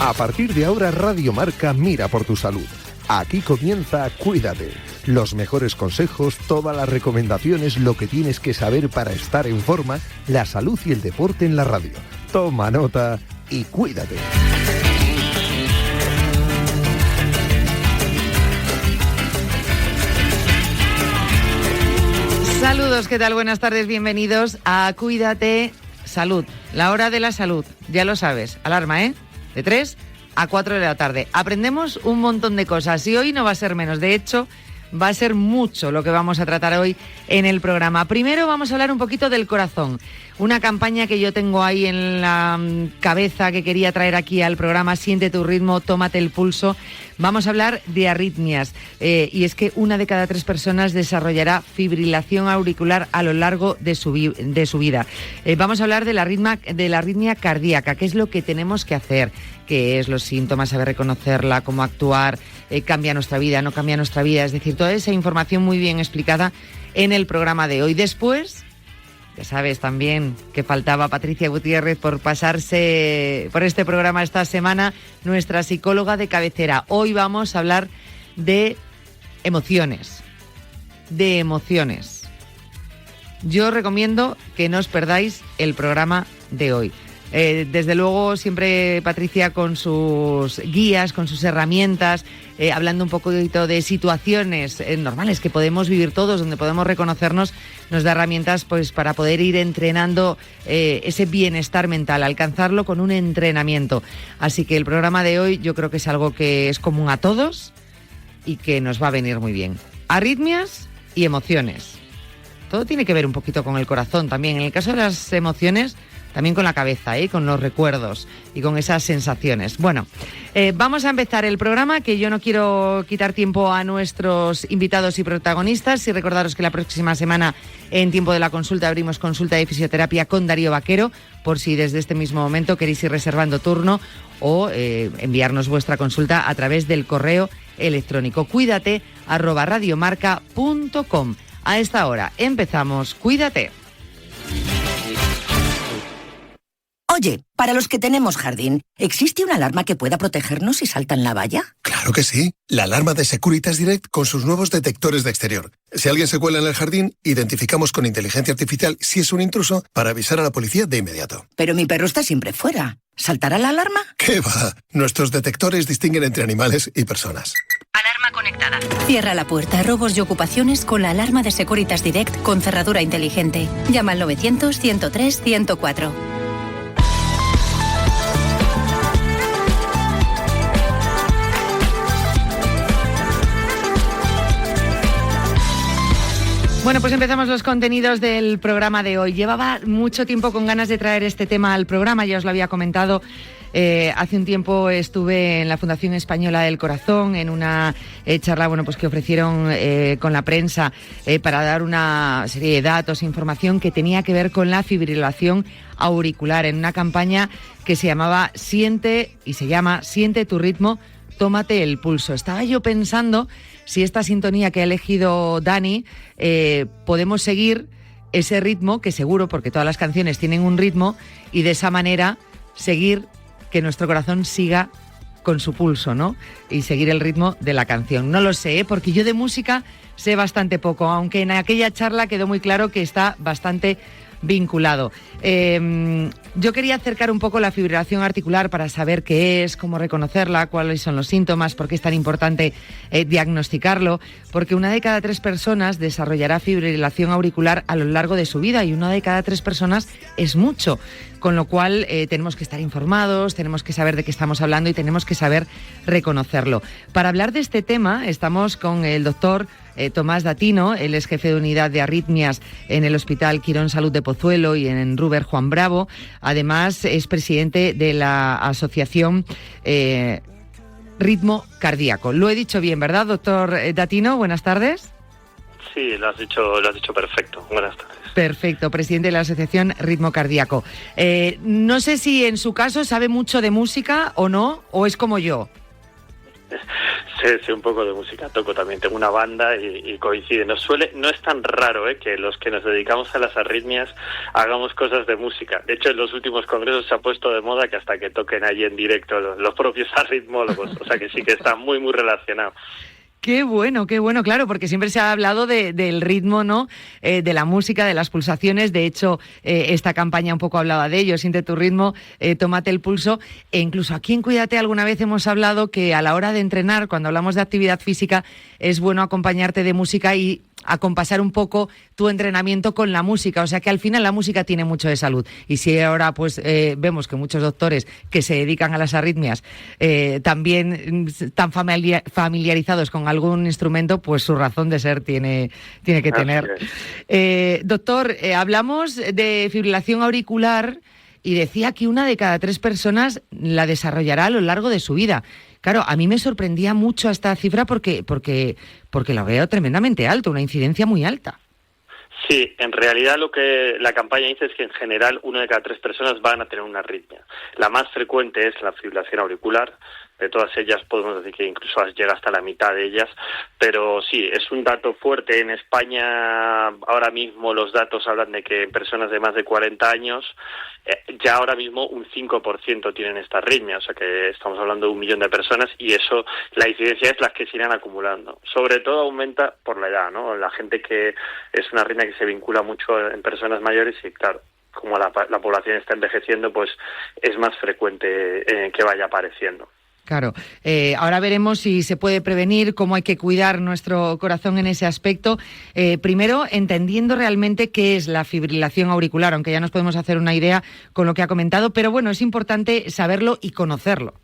A partir de ahora, Radio Marca mira por tu salud. Aquí comienza Cuídate. Los mejores consejos, todas las recomendaciones, lo que tienes que saber para estar en forma, la salud y el deporte en la radio. Toma nota y cuídate. Saludos, ¿qué tal? Buenas tardes, bienvenidos a Cuídate Salud, la hora de la salud. Ya lo sabes, alarma, ¿eh? De 3 a 4 de la tarde. Aprendemos un montón de cosas y hoy no va a ser menos. De hecho, va a ser mucho lo que vamos a tratar hoy en el programa. Primero vamos a hablar un poquito del corazón. Una campaña que yo tengo ahí en la cabeza que quería traer aquí al programa. Siente tu ritmo, tómate el pulso. Vamos a hablar de arritmias. Y es que 1 de cada 3 personas desarrollará fibrilación auricular a lo largo de su vida. Vamos a hablar de la arritmia cardíaca. ¿Qué es lo que tenemos que hacer? ¿Qué es los síntomas? Saber reconocerla, cómo actuar, cambia nuestra vida, no cambia nuestra vida. Es decir, toda esa información muy bien explicada en el programa de hoy. Después, ya sabes también que faltaba Patricia Gutiérrez por pasarse por este programa esta semana, nuestra psicóloga de cabecera. Hoy vamos a hablar de emociones. Yo recomiendo que no os perdáis el programa de hoy. Desde luego, siempre Patricia con sus guías, con sus herramientas, hablando un poquito de situaciones normales que podemos vivir todos, donde podemos reconocernos, nos da herramientas pues para poder ir entrenando ese bienestar mental, alcanzarlo con un entrenamiento. Así que el programa de hoy yo creo que es algo que es común a todos y que nos va a venir muy bien. Arritmias y emociones. Todo tiene que ver un poquito con el corazón también. En el caso de las emociones, también con la cabeza, con los recuerdos y con esas sensaciones. Bueno, vamos a empezar el programa, que yo no quiero quitar tiempo a nuestros invitados y protagonistas. Y recordaros que la próxima semana, en Tiempo de la Consulta, abrimos consulta de fisioterapia con Darío Vaquero, por si desde este mismo momento queréis ir reservando turno o enviarnos vuestra consulta a través del correo electrónico cuídate@radiomarca.com. A esta hora empezamos Cuídate. Oye, para los que tenemos jardín, ¿existe una alarma que pueda protegernos si saltan la valla? Claro que sí. La alarma de Securitas Direct con sus nuevos detectores de exterior. Si alguien se cuela en el jardín, identificamos con inteligencia artificial si es un intruso para avisar a la policía de inmediato. Pero mi perro está siempre fuera. ¿Saltará la alarma? ¿Qué va? Nuestros detectores distinguen entre animales y personas. Alarma conectada. Cierra la puerta a robos y ocupaciones con la alarma de Securitas Direct con cerradura inteligente. Llama al 900-103-104. Bueno, pues empezamos los contenidos del programa de hoy. Llevaba mucho tiempo con ganas de traer este tema al programa, ya os lo había comentado. Hace un tiempo estuve en la Fundación Española del Corazón en una charla pues que ofrecieron con la prensa para dar una serie de datos e información que tenía que ver con la fibrilación auricular en una campaña que se llama Siente tu ritmo, tómate el pulso. Estaba yo pensando si esta sintonía que ha elegido Dani podemos seguir ese ritmo, que seguro, porque todas las canciones tienen un ritmo, y de esa manera seguir que nuestro corazón siga con su pulso, ¿no? Y seguir el ritmo de la canción. No lo sé, porque yo de música sé bastante poco, aunque en aquella charla quedó muy claro que está bastante vinculado. Yo quería acercar un poco la fibrilación articular para saber qué es, cómo reconocerla, cuáles son los síntomas, por qué es tan importante diagnosticarlo, porque 1 de cada 3 personas desarrollará fibrilación auricular a lo largo de su vida y 1 de cada 3 personas es mucho, con lo cual tenemos que estar informados, tenemos que saber de qué estamos hablando y tenemos que saber reconocerlo. Para hablar de este tema estamos con el doctor Tomás Datino. Él es jefe de unidad de arritmias en el Hospital Quirón Salud de Pozuelo y en Ruber Juan Bravo. Además, es presidente de la asociación Ritmo Cardíaco. Lo he dicho bien, ¿verdad, doctor Datino? Buenas tardes. Sí, lo has dicho perfecto. Buenas tardes. Perfecto, presidente de la asociación Ritmo Cardíaco. No sé si en su caso sabe mucho de música o no, o es como yo. Sí, un poco de música toco también. Tengo una banda y coincide. No es tan raro que los que nos dedicamos a las arritmias hagamos cosas de música. De hecho, en los últimos congresos se ha puesto de moda que hasta que toquen allí en directo los propios arritmólogos. O sea que sí que está muy, muy relacionado. Qué bueno, claro, porque siempre se ha hablado del ritmo, ¿no? De la música, de las pulsaciones. De hecho, esta campaña un poco hablaba de ello. Siente tu ritmo, tómate el pulso. E incluso aquí en Cuídate alguna vez hemos hablado que a la hora de entrenar, cuando hablamos de actividad física, es bueno acompañarte de música y acompasar un poco tu entrenamiento con la música. O sea que al final la música tiene mucho de salud. Y si ahora pues vemos que muchos doctores que se dedican a las arritmias también están familiarizados con algún instrumento, pues su razón de ser tiene que tener. Doctor, hablamos de fibrilación auricular y decía que 1 de cada 3 personas la desarrollará a lo largo de su vida. Claro, a mí me sorprendía mucho esta cifra porque lo veo tremendamente alto, una incidencia muy alta. Sí, en realidad lo que la campaña dice es que en general 1 de cada 3 personas van a tener una arritmia. La más frecuente es la fibrilación auricular. De todas ellas podemos decir que incluso llega hasta la mitad de ellas, pero sí, es un dato fuerte. En España ahora mismo los datos hablan de que en personas de más de 40 años ya ahora mismo un 5% tienen esta arritmia, o sea que estamos hablando de 1 millón de personas y eso, la incidencia es las que se irán acumulando. Sobre todo aumenta por la edad, ¿no? La gente que es una arritmia que se vincula mucho en personas mayores y claro, como la población está envejeciendo, pues es más frecuente que vaya apareciendo. Claro, ahora veremos si se puede prevenir, cómo hay que cuidar nuestro corazón en ese aspecto. Primero, entendiendo realmente qué es la fibrilación auricular, aunque ya nos podemos hacer una idea con lo que ha comentado, pero bueno, es importante saberlo y conocerlo.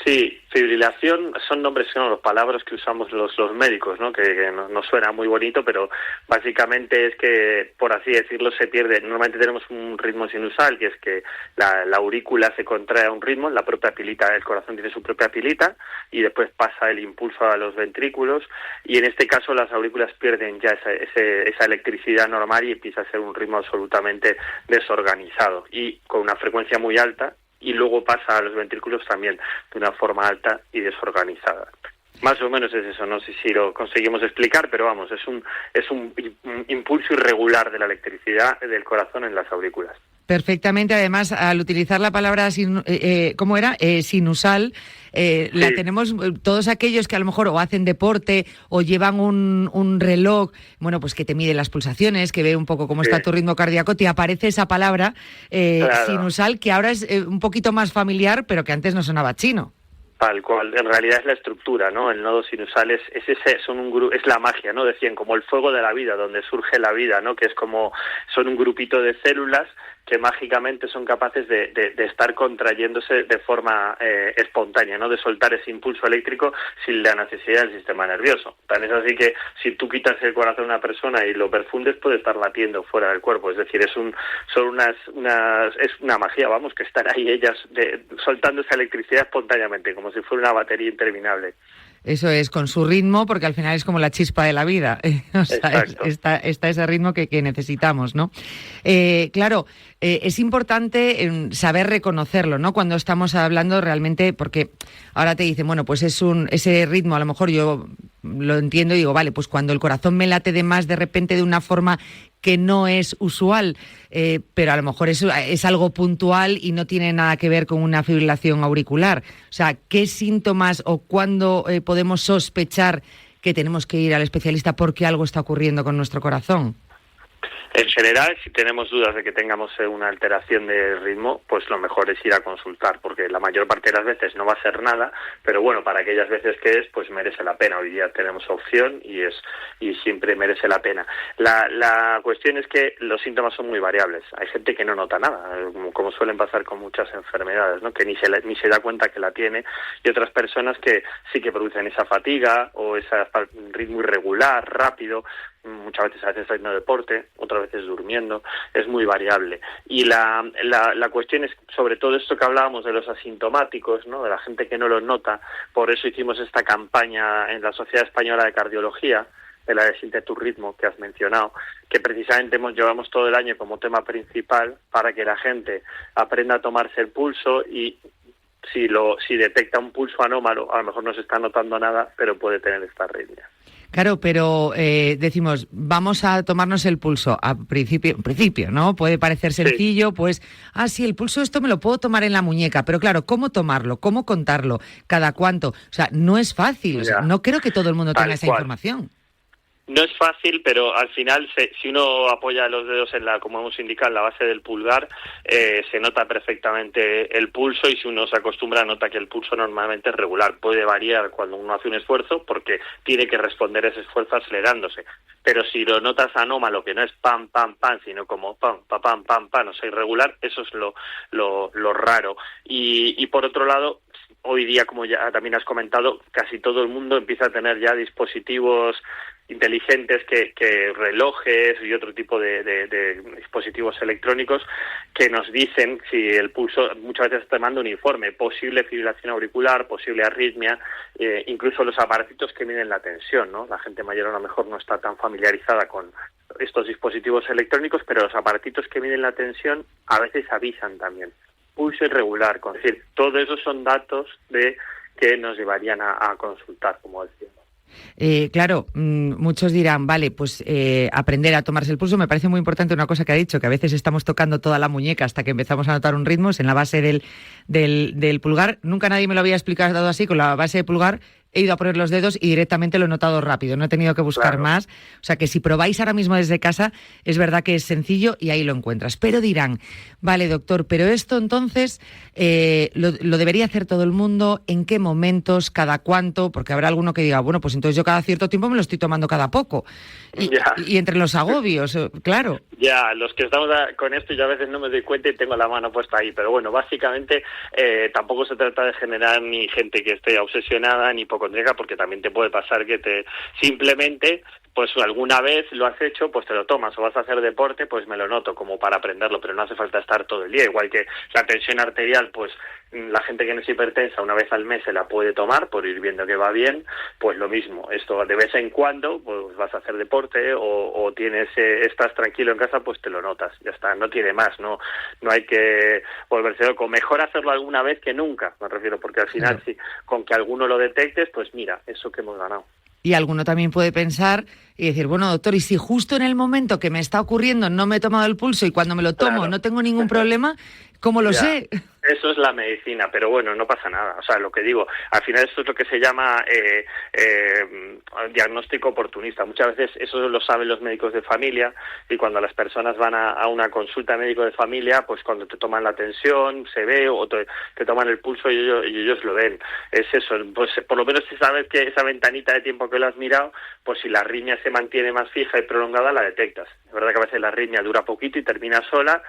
Sí, fibrilación son nombres, son los palabras que usamos los médicos, ¿no? Que no suena muy bonito, pero básicamente es que, por así decirlo, se pierde. Normalmente tenemos un ritmo sinusal, que es que la aurícula se contrae a un ritmo, la propia pilita, el corazón tiene su propia pilita, y después pasa el impulso a los ventrículos, y en este caso las aurículas pierden ya esa electricidad normal y empieza a ser un ritmo absolutamente desorganizado, y con una frecuencia muy alta, y luego pasa a los ventrículos también de una forma alta y desorganizada. Más o menos es eso, no sé si lo conseguimos explicar, pero vamos, es un impulso irregular de la electricidad del corazón en las aurículas. Perfectamente, además, al utilizar la palabra ¿cómo era? Sinusal, sí. La tenemos todos aquellos que a lo mejor o hacen deporte o llevan un reloj, bueno, pues que te mide las pulsaciones, que ve un poco cómo está tu ritmo cardíaco, te aparece esa palabra claro. Sinusal, que ahora es un poquito más familiar, pero que antes no sonaba chino. Tal cual, en realidad es la estructura, ¿no? El nodo sinusal es la magia, ¿no? Decían, como el fuego de la vida, donde surge la vida, ¿no? Que es como, son un grupito de células que mágicamente son capaces de estar contrayéndose de forma espontánea, ¿no? De soltar ese impulso eléctrico sin la necesidad del sistema nervioso. Tan es así que si tú quitas el corazón de una persona y lo perfundes, puede estar latiendo fuera del cuerpo. Es decir, es una magia, vamos, que están ahí ellas soltando esa electricidad espontáneamente, como si fuera una batería interminable. Eso es, con su ritmo, porque al final es como la chispa de la vida. O sea, está ese ritmo que necesitamos, ¿no? Claro, es importante saber reconocerlo, ¿no? Cuando estamos hablando realmente, porque ahora te dicen, bueno, pues ese ritmo, a lo mejor yo lo entiendo y digo, vale, pues cuando el corazón me late de más de repente de una forma que no es usual, pero a lo mejor es algo puntual y no tiene nada que ver con una fibrilación auricular. O sea, ¿qué síntomas o cuándo podemos sospechar que tenemos que ir al especialista porque algo está ocurriendo con nuestro corazón? En general, si tenemos dudas de que tengamos una alteración de ritmo, pues lo mejor es ir a consultar, porque la mayor parte de las veces no va a ser nada, pero bueno, para aquellas veces que es, pues merece la pena. Hoy día tenemos opción y siempre merece la pena. La cuestión es que los síntomas son muy variables. Hay gente que no nota nada, como suelen pasar con muchas enfermedades, ¿no? Que ni se da cuenta que la tiene, y otras personas que sí que producen esa fatiga o ese ritmo irregular, rápido, muchas veces haciendo deporte, otras veces durmiendo, es muy variable. Y la cuestión es, sobre todo esto que hablábamos de los asintomáticos, ¿no? De la gente que no lo nota, por eso hicimos esta campaña en la Sociedad Española de Cardiología, de la de Siente tu ritmo que has mencionado, que precisamente llevamos todo el año como tema principal para que la gente aprenda a tomarse el pulso y si detecta un pulso anómalo, a lo mejor no se está notando nada, pero puede tener esta arritmia. Claro, pero decimos, vamos a tomarnos el pulso. A principio, ¿no? Puede parecer sencillo, pues, sí, el pulso esto me lo puedo tomar en la muñeca, pero claro, ¿cómo tomarlo? ¿Cómo contarlo? ¿Cada cuánto? O sea, no es fácil, o sea, no creo que todo el mundo tenga esa información. No es fácil, pero al final, si uno apoya los dedos como hemos indicado, en la base del pulgar, se nota perfectamente el pulso, y si uno se acostumbra, nota que el pulso normalmente es regular. Puede variar cuando uno hace un esfuerzo, porque tiene que responder ese esfuerzo acelerándose. Pero si lo notas anómalo, que no es pam, pam, pam, sino como pam, pam, pam, pam, pam, o sea, irregular, eso es lo raro. Y por otro lado, hoy día, como ya también has comentado, casi todo el mundo empieza a tener ya dispositivos inteligentes, que relojes y otro tipo de dispositivos electrónicos que nos dicen si el pulso, muchas veces te manda un informe, posible fibrilación auricular, posible arritmia, incluso los aparatitos que miden la tensión, ¿no? La gente mayor a lo mejor no está tan familiarizada con estos dispositivos electrónicos, pero los aparatitos que miden la tensión a veces avisan también. Pulso irregular, es decir, todo eso son datos que nos llevarían a consultar, como decíamos. Claro, muchos dirán, vale, pues aprender a tomarse el pulso. Me parece muy importante una cosa que ha dicho, que a veces estamos tocando toda la muñeca hasta que empezamos a notar un ritmo, es en la base del pulgar. Nunca nadie me lo había explicado así, con la base de pulgar he ido a poner los dedos y directamente lo he notado rápido, no he tenido que buscar más. O sea que si probáis ahora mismo desde casa, es verdad que es sencillo y ahí lo encuentras. Pero dirán, vale, doctor, pero esto entonces lo debería hacer todo el mundo, ¿en qué momentos, cada cuánto? Porque habrá alguno que diga, bueno, pues entonces yo cada cierto tiempo me lo estoy tomando cada poco. Y entre los agobios, claro. Ya, los que estamos con esto, yo a veces no me doy cuenta y tengo la mano puesta ahí, pero bueno, básicamente tampoco se trata de generar ni gente que esté obsesionada ni hipocondríaca, porque también te puede pasar que simplemente, pues alguna vez lo has hecho, pues te lo tomas, o vas a hacer deporte, pues me lo noto como para aprenderlo, pero no hace falta estar todo el día. Igual que la tensión arterial, pues la gente que no es hipertensa una vez al mes se la puede tomar por ir viendo que va bien, pues lo mismo, esto de vez en cuando, pues vas a hacer deporte o estás tranquilo en casa, pues te lo notas, ya está, no tiene más, no hay que volverse loco, mejor hacerlo alguna vez que nunca, me refiero, porque al final sí, con que alguno lo detectes, pues mira, eso que hemos ganado. Y alguno también puede pensar y decir, bueno, doctor, y si justo en el momento que me está ocurriendo no me he tomado el pulso y cuando me lo tomo no tengo ningún problema, ¿cómo lo sé? Eso es la medicina, pero bueno, no pasa nada. O sea, lo que digo, al final esto es lo que se llama diagnóstico oportunista. Muchas veces eso lo saben los médicos de familia, y cuando las personas van a una consulta médico de familia, pues cuando te toman la tensión, se ve, o te toman el pulso y ellos lo ven. Es eso, pues por lo menos si sabes que esa ventanita de tiempo que lo has mirado, pues si la arritmia se mantiene más fija y prolongada, la detectas. Es verdad que a veces la arritmia dura poquito y termina sola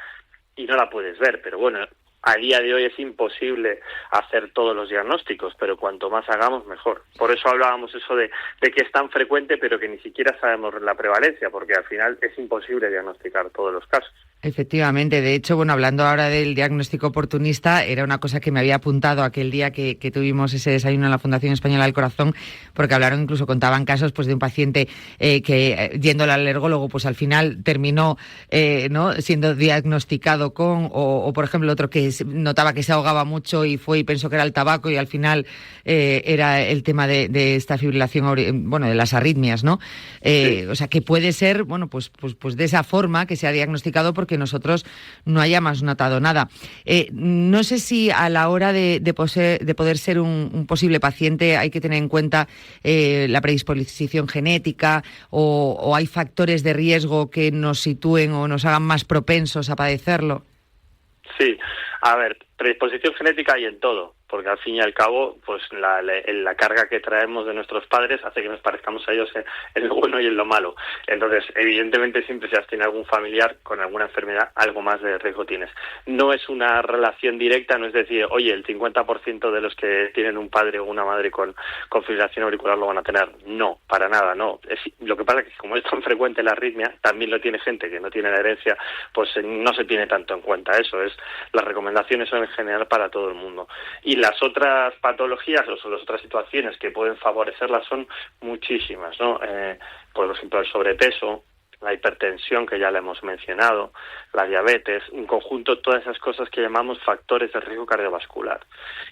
y no la puedes ver, pero bueno, a día de hoy es imposible hacer todos los diagnósticos, pero cuanto más hagamos, mejor. Por eso hablábamos eso de que es tan frecuente, pero que ni siquiera sabemos la prevalencia, porque al final es imposible diagnosticar todos los casos. Efectivamente, de hecho, bueno, hablando ahora del diagnóstico oportunista, era una cosa que me había apuntado aquel día que tuvimos ese desayuno en la Fundación Española del Corazón, porque hablaron, incluso contaban casos pues de un paciente que yendo al alergólogo, pues al final terminó no siendo diagnosticado con, o por ejemplo otro que notaba que se ahogaba mucho y fue y pensó que era el tabaco y al final era el tema de esta fibrilación, bueno, de las arritmias, ¿no? Sí. O sea, que puede ser, bueno, pues de esa forma que se ha diagnosticado porque nosotros no hayamos notado nada. No sé si a la hora de poder ser un posible paciente hay que tener en cuenta la predisposición genética o hay factores de riesgo que nos sitúen o nos hagan más propensos a padecerlo. Sí, a ver, predisposición genética hay en todo, porque al fin y al cabo, pues la carga que traemos de nuestros padres hace que nos parezcamos a ellos en lo bueno y en lo malo. Entonces, evidentemente, siempre si has tenido algún familiar con alguna enfermedad, algo más de riesgo tienes. No es una relación directa, no es decir, oye, el 50% de los que tienen un padre o una madre con fibrilación auricular lo van a tener. No, para nada, no. Lo que pasa es que como es tan frecuente la arritmia, también lo tiene gente que no tiene la herencia, pues no se tiene tanto en cuenta eso. Las recomendaciones son en general para todo el mundo. Y las otras patologías o las otras situaciones que pueden favorecerlas son muchísimas, ¿no? Por ejemplo, el sobrepeso, la hipertensión, que ya la hemos mencionado, la diabetes, un conjunto, todas esas cosas que llamamos factores de riesgo cardiovascular.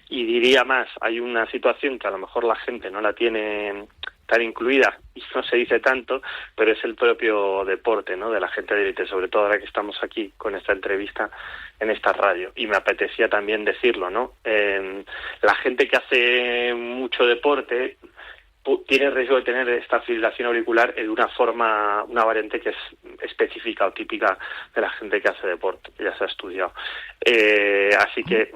Y diría más, hay una situación que a lo mejor la gente no la tiene tan incluida y no se dice tanto, pero es el propio deporte, ¿no?, de la gente de élite, sobre todo ahora que estamos aquí con esta entrevista en esta radio. Y me apetecía también decirlo, ¿no? La gente que hace mucho deporte tiene riesgo de tener esta fibrilación auricular de una forma, una variante que es específica o típica de la gente que hace deporte, ya se ha estudiado. Así que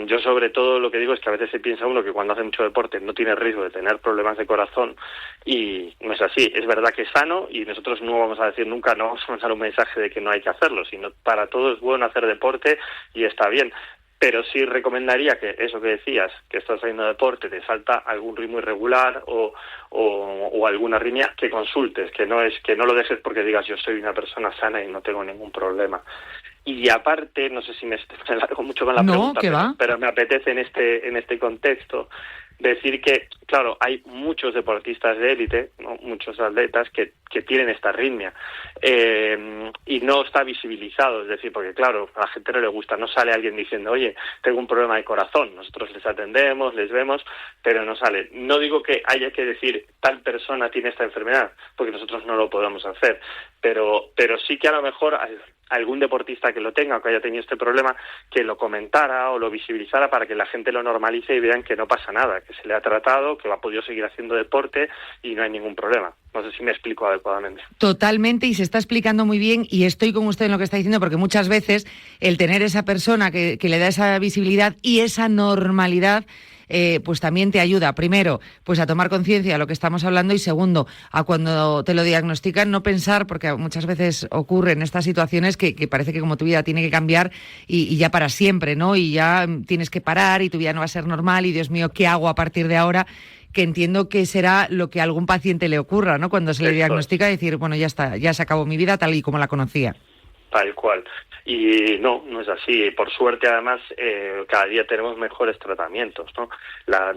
yo sobre todo lo que digo es que a veces se piensa uno que cuando hace mucho deporte no tiene riesgo de tener problemas de corazón, y no es así. Es verdad que es sano y nosotros no vamos a decir nunca, no vamos a mandar un mensaje de que no hay que hacerlo, sino para todo es bueno hacer deporte y está bien. Pero sí recomendaría que eso que decías, que estás haciendo deporte, te falta algún ritmo irregular o alguna arritmia, que consultes, que no lo dejes porque digas yo soy una persona sana y no tengo ningún problema. Y aparte, no sé si me largo mucho con la pregunta, pero me apetece en este contexto decir que, claro, hay muchos deportistas de élite, ¿no?, muchos atletas que tienen esta arritmia, y no está visibilizado, es decir, porque claro, a la gente no le gusta, no sale alguien diciendo, oye, tengo un problema de corazón, nosotros les atendemos, les vemos, pero no sale. No digo que haya que decir, tal persona tiene esta enfermedad, porque nosotros no lo podemos hacer, pero sí que a lo mejor algún deportista que lo tenga o que haya tenido este problema, que lo comentara o lo visibilizara para que la gente lo normalice y vean que no pasa nada, que se le ha tratado, que ha podido seguir haciendo deporte y no hay ningún problema. No sé si me explico adecuadamente. Totalmente, y se está explicando muy bien, y estoy con usted en lo que está diciendo, porque muchas veces el tener esa persona que le da esa visibilidad y esa normalidad, pues también te ayuda, primero, pues a tomar conciencia de lo que estamos hablando, y segundo, a cuando te lo diagnostican no pensar, porque muchas veces ocurren estas situaciones que parece que como tu vida tiene que cambiar y ya para siempre, ¿no? Y ya tienes que parar y tu vida no va a ser normal y Dios mío, ¿qué hago a partir de ahora? Que entiendo que será lo que a algún paciente le ocurra, ¿no? Cuando se le diagnostica, decir, bueno, ya está, ya se acabó mi vida tal y como la conocía. Tal cual. Y no es así. Por suerte, además, cada día tenemos mejores tratamientos, ¿no?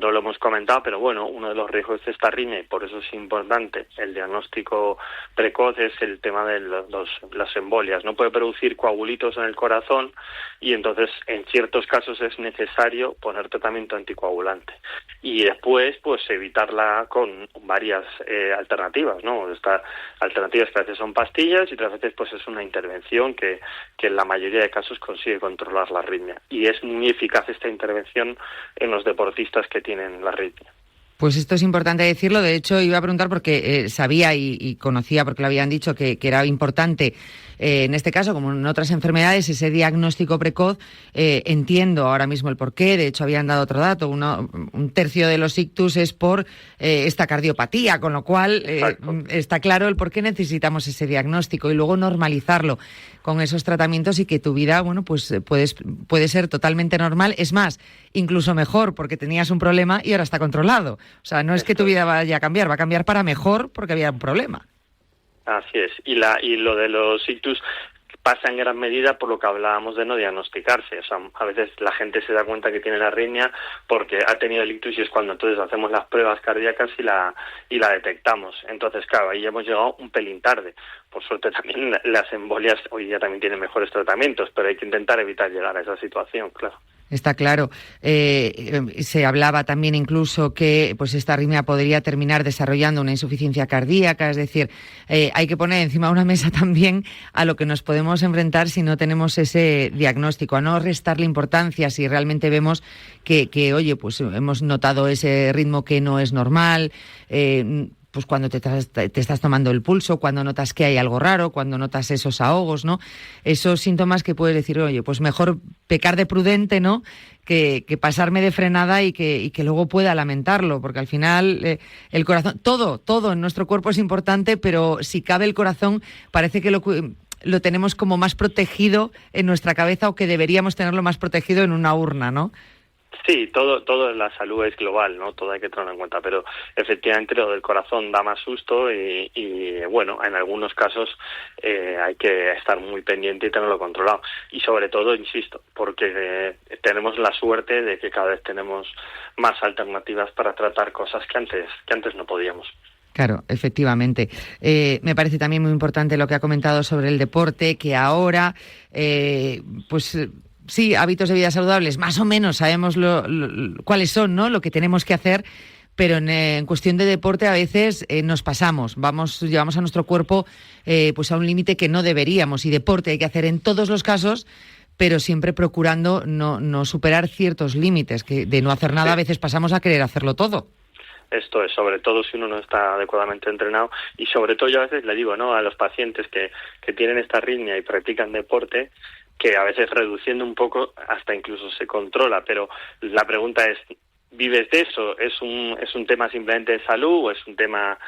No lo hemos comentado, pero bueno, uno de los riesgos de esta arritmia, y por eso es importante el diagnóstico precoz, es el tema de las embolias. No puede producir coagulitos en el corazón y entonces, en ciertos casos, es necesario poner tratamiento anticoagulante. Y después, pues, evitarla con varias alternativas, ¿no? Estas alternativas que a veces son pastillas y otras veces, pues, es una intervención que en la mayoría de casos consigue controlar la arritmia. Y es muy eficaz esta intervención en los deportistas que tienen la arritmia. Pues esto es importante decirlo. De hecho, iba a preguntar porque sabía y conocía, porque lo habían dicho, que era importante, en este caso, como en otras enfermedades, ese diagnóstico precoz. Entiendo ahora mismo el porqué. De hecho, habían dado otro dato. Un tercio de los ictus es por esta cardiopatía, con lo cual está claro el por qué necesitamos ese diagnóstico y luego normalizarlo con esos tratamientos y que tu vida, bueno, pues puede ser totalmente normal. Es más, incluso mejor, porque tenías un problema y ahora está controlado. O sea, no es que tu vida vaya a cambiar, va a cambiar para mejor porque había un problema. Así es. Y lo de los ictus pasa en gran medida por lo que hablábamos de no diagnosticarse. O sea, a veces la gente se da cuenta que tiene la arritmia porque ha tenido el ictus y es cuando entonces hacemos las pruebas cardíacas y la detectamos. Entonces, claro, ahí hemos llegado un pelín tarde. Por suerte también las embolias hoy día también tienen mejores tratamientos, pero hay que intentar evitar llegar a esa situación, claro. Está claro. Se hablaba también incluso que pues esta arritmia podría terminar desarrollando una insuficiencia cardíaca, es decir, hay que poner encima de una mesa también a lo que nos podemos enfrentar si no tenemos ese diagnóstico, a no restarle importancia si realmente vemos que oye, pues hemos notado ese ritmo que no es normal, pues cuando te estás tomando el pulso, cuando notas que hay algo raro, cuando notas esos ahogos, ¿no? Esos síntomas que puedes decir, oye, pues mejor pecar de prudente, ¿no?, que pasarme de frenada y que luego pueda lamentarlo, porque al final el corazón, todo en nuestro cuerpo es importante, pero si cabe el corazón parece que lo tenemos como más protegido en nuestra cabeza, o que deberíamos tenerlo más protegido en una urna, ¿no? Sí, todo en la salud es global, ¿no? Todo hay que tenerlo en cuenta, pero efectivamente lo del corazón da más susto y bueno, en algunos casos hay que estar muy pendiente y tenerlo controlado. Y sobre todo, insisto, porque tenemos la suerte de que cada vez tenemos más alternativas para tratar cosas que antes no podíamos. Claro, efectivamente. Me parece también muy importante lo que ha comentado sobre el deporte, que ahora, sí, hábitos de vida saludables, más o menos sabemos cuáles son, ¿no? Lo que tenemos que hacer, pero en cuestión de deporte a veces nos pasamos, llevamos a nuestro cuerpo a un límite que no deberíamos, y deporte hay que hacer en todos los casos, pero siempre procurando no superar ciertos límites, que de no hacer nada a veces pasamos a querer hacerlo todo. Esto es, sobre todo si uno no está adecuadamente entrenado, y sobre todo yo a veces le digo, ¿no?, a los pacientes que tienen esta arritmia y practican deporte, que a veces reduciendo un poco hasta incluso se controla, pero la pregunta es, ¿vives de eso? ¿Es un tema simplemente de salud o es un tema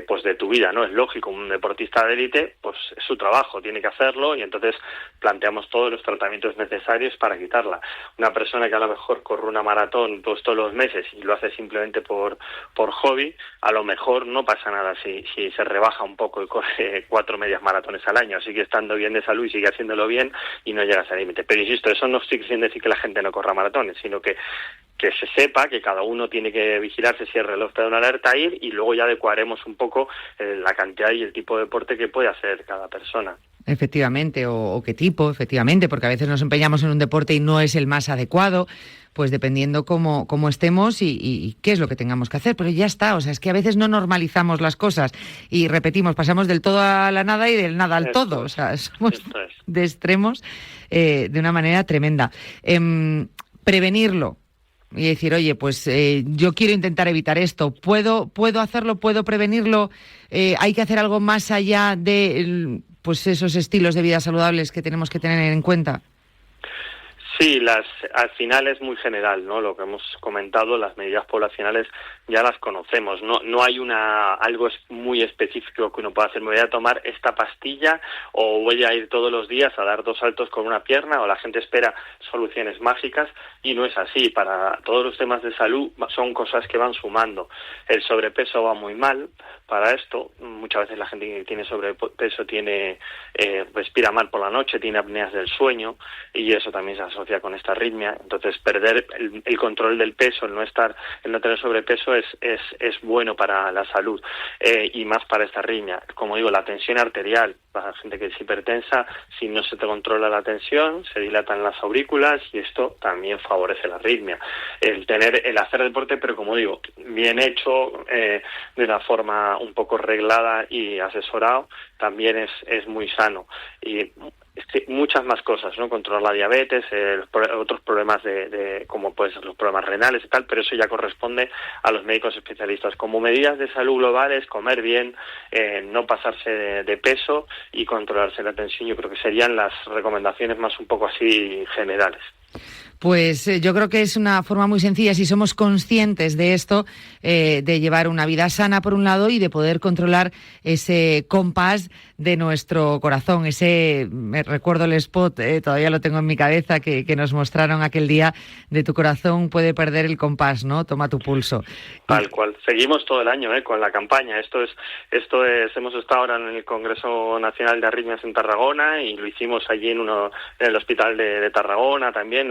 pues de tu vida, ¿no? Es lógico, un deportista de élite, pues es su trabajo, tiene que hacerlo, y entonces planteamos todos los tratamientos necesarios para quitarla. Una persona que a lo mejor corre una maratón pues todos los meses y lo hace simplemente por hobby, a lo mejor no pasa nada si se rebaja un poco y corre 4 medias maratones al año, sigue estando bien de salud y sigue haciéndolo bien y no llega a ese límite. Pero insisto, eso no estoy diciendo decir que la gente no corra maratones, sino que se sepa que cada uno tiene que vigilarse si el reloj te da una alerta, y luego ya adecuaremos un poco la cantidad y el tipo de deporte que puede hacer cada persona. Efectivamente, o qué tipo, efectivamente, porque a veces nos empeñamos en un deporte y no es el más adecuado, pues dependiendo cómo estemos y qué es lo que tengamos que hacer. Pero ya está, o sea, es que a veces no normalizamos las cosas y repetimos, pasamos del todo a la nada y del nada al todo, o sea, somos de extremos de una manera tremenda. Prevenirlo. Y decir, oye, pues yo quiero intentar evitar esto. ¿Puedo hacerlo? ¿Puedo prevenirlo? ¿Hay que hacer algo más allá de esos estilos de vida saludables que tenemos que tener en cuenta? Sí, al final es muy general, ¿no? Lo que hemos comentado, las medidas poblacionales ya las conocemos, no hay algo muy específico que uno pueda hacer. Me voy a tomar esta pastilla o voy a ir todos los días a dar 2 saltos con una pierna, o la gente espera soluciones mágicas, y no es así. Para todos los temas de salud son cosas que van sumando. El sobrepeso va muy mal para esto. Muchas veces la gente que tiene sobrepeso respira mal por la noche, tiene apneas del sueño, y eso también se asocia con esta arritmia. Entonces perder el control del peso, el no tener sobrepeso es bueno para la salud, y más para esta arritmia. Como digo, la tensión arterial, para la gente que es hipertensa, si no se te controla la tensión, se dilatan las aurículas, y esto también favorece la arritmia. El hacer deporte, pero como digo, bien hecho, de una forma un poco reglada y asesorado, también es muy sano. Y muchas más cosas, ¿no? Controlar la diabetes, otros problemas como pueden ser los problemas renales y tal, pero eso ya corresponde a los médicos especialistas. Como medidas de salud globales, comer bien, no pasarse de peso y controlarse la tensión, yo creo que serían las recomendaciones más un poco así generales. Pues yo creo que es una forma muy sencilla, si somos conscientes de esto, de llevar una vida sana por un lado y de poder controlar ese compás de nuestro corazón. Me recuerdo el spot, todavía lo tengo en mi cabeza, que nos mostraron aquel día, de tu corazón puede perder el compás, ¿no? Toma tu pulso. Tal cual. Seguimos todo el año con la campaña. Esto es. Hemos estado ahora en el Congreso Nacional de Arritmias en Tarragona, y lo hicimos allí en el Hospital de Tarragona también.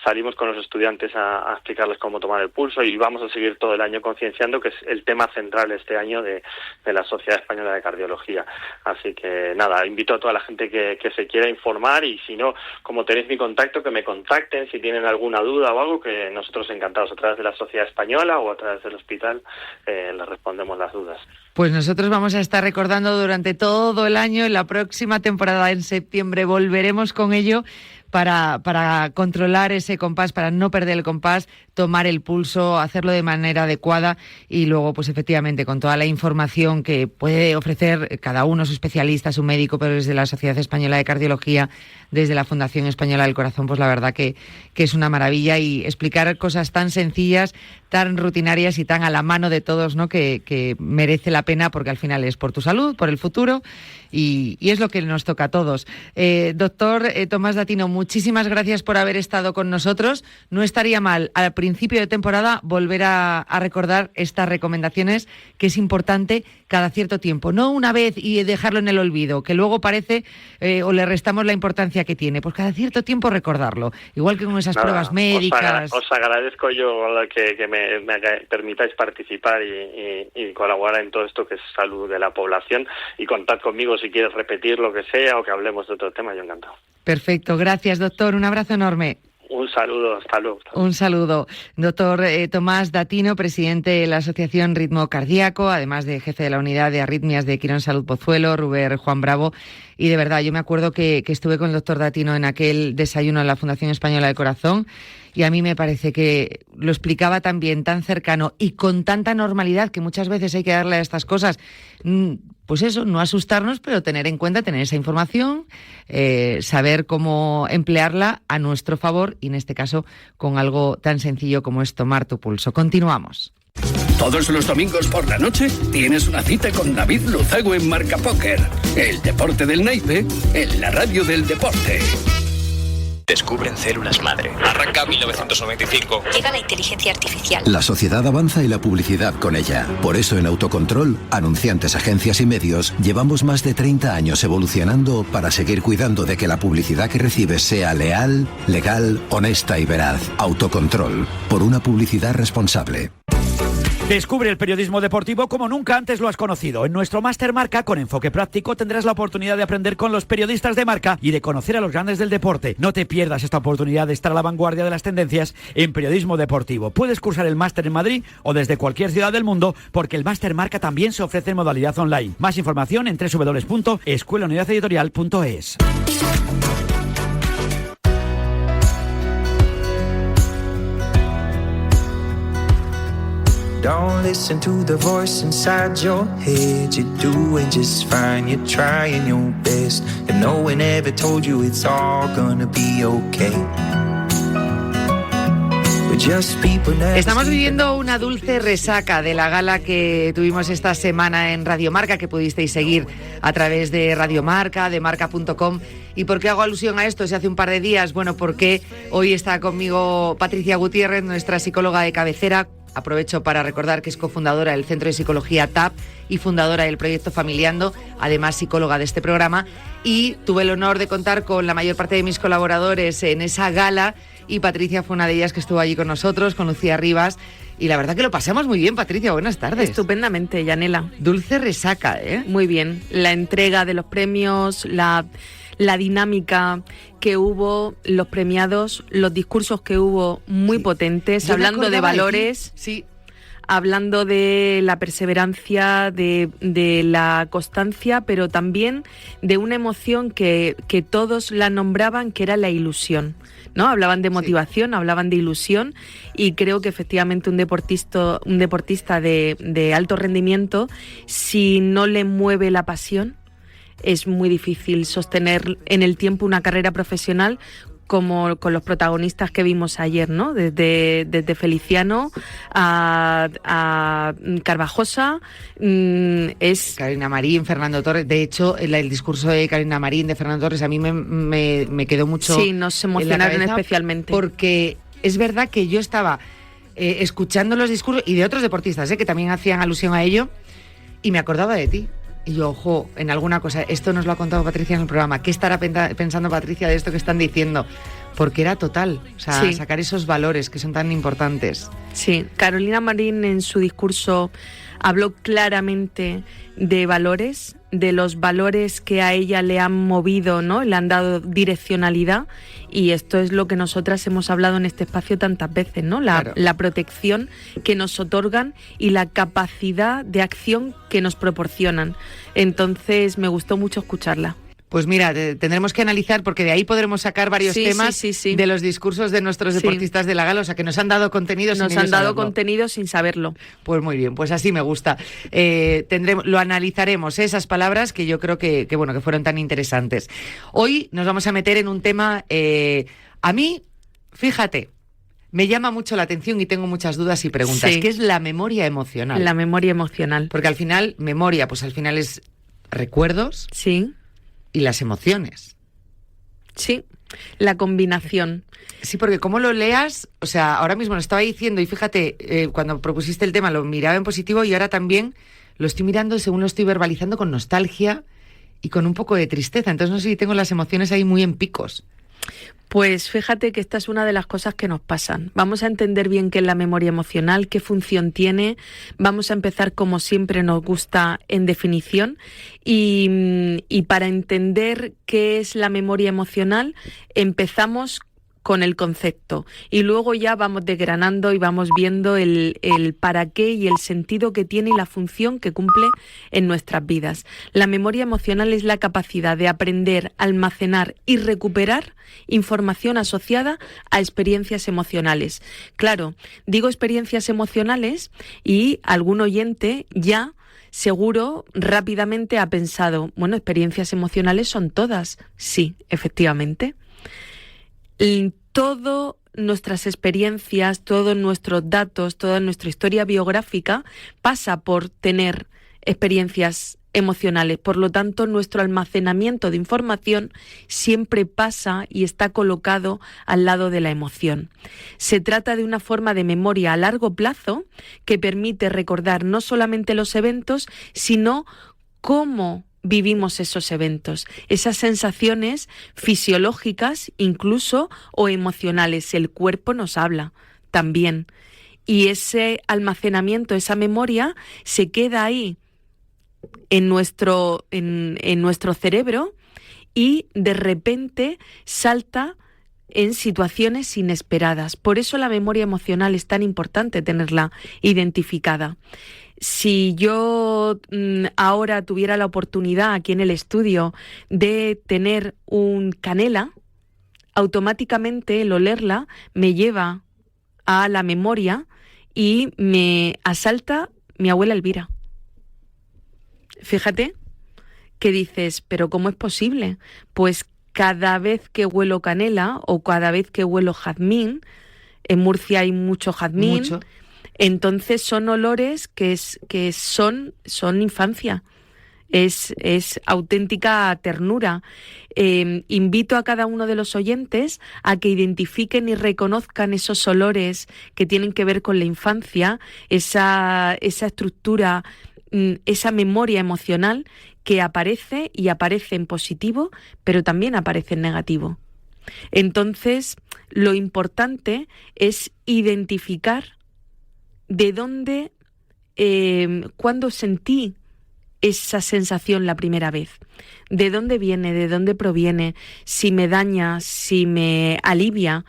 Salimos con los estudiantes a explicarles cómo tomar el pulso, y vamos a seguir todo el año concienciando, que es el tema central este año de la Sociedad Española de Cardiología. Así que nada, invito a toda la gente que se quiera informar, y si no, como tenéis mi contacto, que me contacten si tienen alguna duda o algo, que nosotros encantados, a través de la Sociedad Española o a través del hospital, les respondemos las dudas. Pues nosotros vamos a estar recordando durante todo el año. En la próxima temporada, en septiembre, volveremos con ello para controlar ese compás, para no perder el compás, tomar el pulso, hacerlo de manera adecuada, y luego, pues efectivamente, con toda la información que puede ofrecer cada uno, su especialista, su médico, pero desde la Sociedad Española de Cardiología, desde la Fundación Española del Corazón, pues la verdad que es una maravilla, y explicar cosas tan sencillas, tan rutinarias y tan a la mano de todos, ¿no? Que merece la pena, porque al final es por tu salud, por el futuro, y es lo que nos toca a todos. Doctor Tomás Datino, muchas muchísimas gracias por haber estado con nosotros. No estaría mal al principio de temporada volver a recordar estas recomendaciones, que es importante cada cierto tiempo. No una vez y dejarlo en el olvido, que luego parece o le restamos la importancia que tiene. Pues cada cierto tiempo recordarlo. Igual que con esas pruebas médicas. Os agradezco yo que me permitáis participar y colaborar en todo esto que es salud de la población, y contad conmigo si quieres repetir lo que sea o que hablemos de otro tema. Yo encantado. Perfecto, gracias, doctor. Un abrazo enorme. Un saludo, hasta luego. Un saludo. Doctor Tomás Datino, presidente de la Asociación Ritmo Cardíaco, además de jefe de la unidad de arritmias de Quirón Salud Pozuelo, Ruber Juan Bravo. Y de verdad, yo me acuerdo que estuve con el doctor Datino en aquel desayuno en la Fundación Española del Corazón, y a mí me parece que lo explicaba tan bien, tan cercano y con tanta normalidad, que muchas veces hay que darle a estas cosas, pues eso, no asustarnos, pero tener en cuenta, tener esa información, saber cómo emplearla a nuestro favor, y en este caso con algo tan sencillo como es tomar tu pulso. Continuamos. Todos los domingos por la noche tienes una cita con David Luzago en Marca Póker. El deporte del naipe en la radio del deporte. Descubren células madre. Arranca 1995. Llega la inteligencia artificial. La sociedad avanza y la publicidad con ella. Por eso en Autocontrol, anunciantes, agencias y medios, llevamos más de 30 años evolucionando para seguir cuidando de que la publicidad que recibes sea leal, legal, honesta y veraz. Autocontrol, por una publicidad responsable. Descubre el periodismo deportivo como nunca antes lo has conocido. En nuestro Máster Marca, con enfoque práctico, tendrás la oportunidad de aprender con los periodistas de marca y de conocer a los grandes del deporte. No te pierdas esta oportunidad de estar a la vanguardia de las tendencias en periodismo deportivo. Puedes cursar el máster en Madrid o desde cualquier ciudad del mundo, porque el Máster Marca también se ofrece en modalidad online. Más información en www.escuelaunidadeditorial.es. Don't listen to the voice inside your head. You're doing just fine, you're trying your best. And no one ever told you it's all gonna be okay. Estamos viviendo una dulce resaca de la gala que tuvimos esta semana en Radio Marca, que pudisteis seguir a través de Radio Marca, de marca.com. ¿Y por qué hago alusión a esto? Se hace un par de días. Bueno, porque hoy está conmigo Patricia Gutiérrez, nuestra psicóloga de cabecera. Aprovecho para recordar que es cofundadora del Centro de Psicología TAP y fundadora del proyecto Familiando, además psicóloga de este programa. Y tuve el honor de contar con la mayor parte de mis colaboradores en esa gala, y Patricia fue una de ellas que estuvo allí con nosotros, con Lucía Rivas. Y la verdad que lo pasamos muy bien, Patricia. Buenas tardes. Estupendamente, Yanela. Dulce resaca, ¿eh? Muy bien. La entrega de los premios, la dinámica que hubo, los premiados, los discursos que hubo muy potentes, hablando de valores, hablando de la perseverancia, de la constancia, pero también de una emoción que todos la nombraban, que era la ilusión, ¿no? Hablaban de motivación, hablaban de ilusión, y creo que efectivamente un deportista de alto rendimiento, si no le mueve la pasión, es muy difícil sostener en el tiempo una carrera profesional, como con los protagonistas que vimos ayer, ¿no? Desde Feliciano a Carvajosa, Carolina Marín, Fernando Torres. De hecho, el discurso de Carolina Marín, de Fernando Torres, a mí me quedó mucho. Sí, nos emocionaron especialmente. Porque es verdad que yo estaba escuchando los discursos, y de otros deportistas, que también hacían alusión a ello, y me acordaba de ti. Y yo, ojo, en alguna cosa, esto nos lo ha contado Patricia en el programa, ¿qué estará pensando Patricia de esto que están diciendo? Porque era total, o sea, sacar esos valores que son tan importantes. Sí, Carolina Marín en su discurso habló claramente de valores, de los valores que a ella le han movido, ¿no? Le han dado direccionalidad, y esto es lo que nosotras hemos hablado en este espacio tantas veces, ¿no? La protección que nos otorgan y la capacidad de acción que nos proporcionan. Entonces me gustó mucho escucharla. Pues mira, tendremos que analizar, porque de ahí podremos sacar varios temas de los discursos de nuestros deportistas de la gala, o sea, que nos han dado contenido sin saberlo. Pues muy bien, pues así me gusta. Lo analizaremos, esas palabras que yo creo que fueron tan interesantes. Hoy nos vamos a meter en un tema, a mí, fíjate, me llama mucho la atención y tengo muchas dudas y preguntas, que es la memoria emocional. La memoria emocional. Porque al final, memoria, pues al final es recuerdos. Sí. Y las emociones. Sí. La combinación. Sí, porque como lo leas, o sea, ahora mismo lo estaba diciendo y fíjate, cuando propusiste el tema lo miraba en positivo y ahora también lo estoy mirando según lo estoy verbalizando con nostalgia y con un poco de tristeza. Entonces no sé si tengo las emociones ahí muy en picos. Pues fíjate que esta es una de las cosas que nos pasan. Vamos a entender bien qué es la memoria emocional, qué función tiene. Vamos a empezar, como siempre nos gusta, en definición. Y para entender qué es la memoria emocional, empezamos con el concepto y luego ya vamos desgranando y vamos viendo el para qué y el sentido que tiene y la función que cumple en nuestras vidas. La memoria emocional es la capacidad de aprender, almacenar y recuperar información asociada a experiencias emocionales. Claro, digo experiencias emocionales y algún oyente ya seguro rápidamente ha pensado, bueno, experiencias emocionales son todas. Sí, efectivamente. Todas nuestras experiencias, todos nuestros datos, toda nuestra historia biográfica pasa por tener experiencias emocionales. Por lo tanto, nuestro almacenamiento de información siempre pasa y está colocado al lado de la emoción. Se trata de una forma de memoria a largo plazo que permite recordar no solamente los eventos, sino cómo vivimos esos eventos, esas sensaciones fisiológicas incluso o emocionales. El cuerpo nos habla también y ese almacenamiento, esa memoria se queda ahí en nuestro cerebro y de repente salta en situaciones inesperadas. Por eso la memoria emocional es tan importante tenerla identificada. Si yo ahora tuviera la oportunidad aquí en el estudio de tener un canela, automáticamente el olerla me lleva a la memoria y me asalta mi abuela Elvira. Fíjate que dices, ¿pero cómo es posible? Pues cada vez que huelo canela o cada vez que huelo jazmín, en Murcia hay mucho jazmín, entonces son olores que son infancia, es auténtica ternura. Invito a cada uno de los oyentes a que identifiquen y reconozcan esos olores que tienen que ver con la infancia, esa estructura, esa memoria emocional que aparece y aparece en positivo, pero también aparece en negativo. Entonces, lo importante es identificar de dónde, cuándo sentí esa sensación la primera vez, de dónde viene, de dónde proviene, si me daña, si me alivia,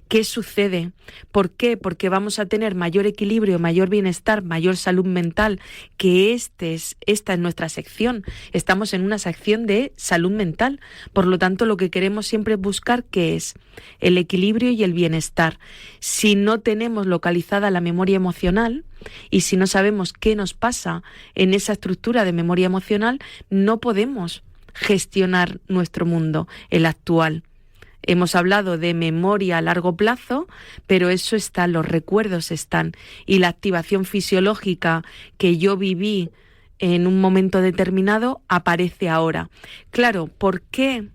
¿qué sucede? ¿Por qué? Porque vamos a tener mayor equilibrio, mayor bienestar, mayor salud mental, que esta es nuestra sección. Estamos en una sección de salud mental. Por lo tanto, lo que queremos siempre es buscar ¿qué es? El equilibrio y el bienestar. Si no tenemos localizada la memoria emocional y si no sabemos qué nos pasa en esa estructura de memoria emocional, no podemos gestionar nuestro mundo, el actual. Hemos hablado de memoria a largo plazo, pero eso está, los recuerdos están, y la activación fisiológica que yo viví en un momento determinado aparece ahora. Claro, ¿por qué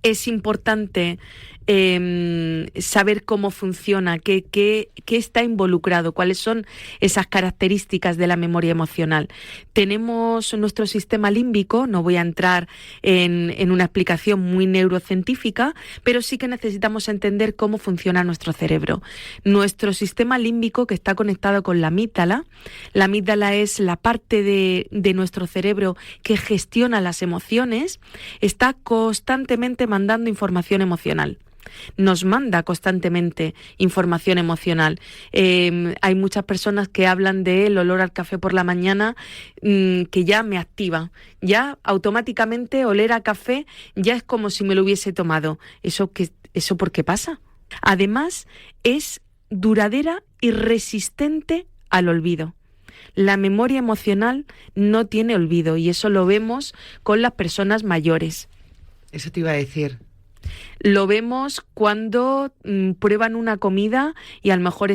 es importante saber cómo funciona, qué está involucrado, cuáles son esas características de la memoria emocional? Tenemos nuestro sistema límbico, no voy a entrar en una explicación muy neurocientífica, pero sí que necesitamos entender cómo funciona nuestro cerebro. Nuestro sistema límbico, que está conectado con la amígdala es la parte de nuestro cerebro que gestiona las emociones, está constantemente mandando información emocional. Nos manda constantemente información emocional. Hay muchas personas que hablan del olor al café por la mañana, que ya me activa. Ya automáticamente oler a café ya es como si me lo hubiese tomado. ¿Eso por qué pasa? Además, es duradera y resistente al olvido. La memoria emocional no tiene olvido y eso lo vemos con las personas mayores. Eso te iba a decir. Lo vemos cuando prueban una comida y a lo mejor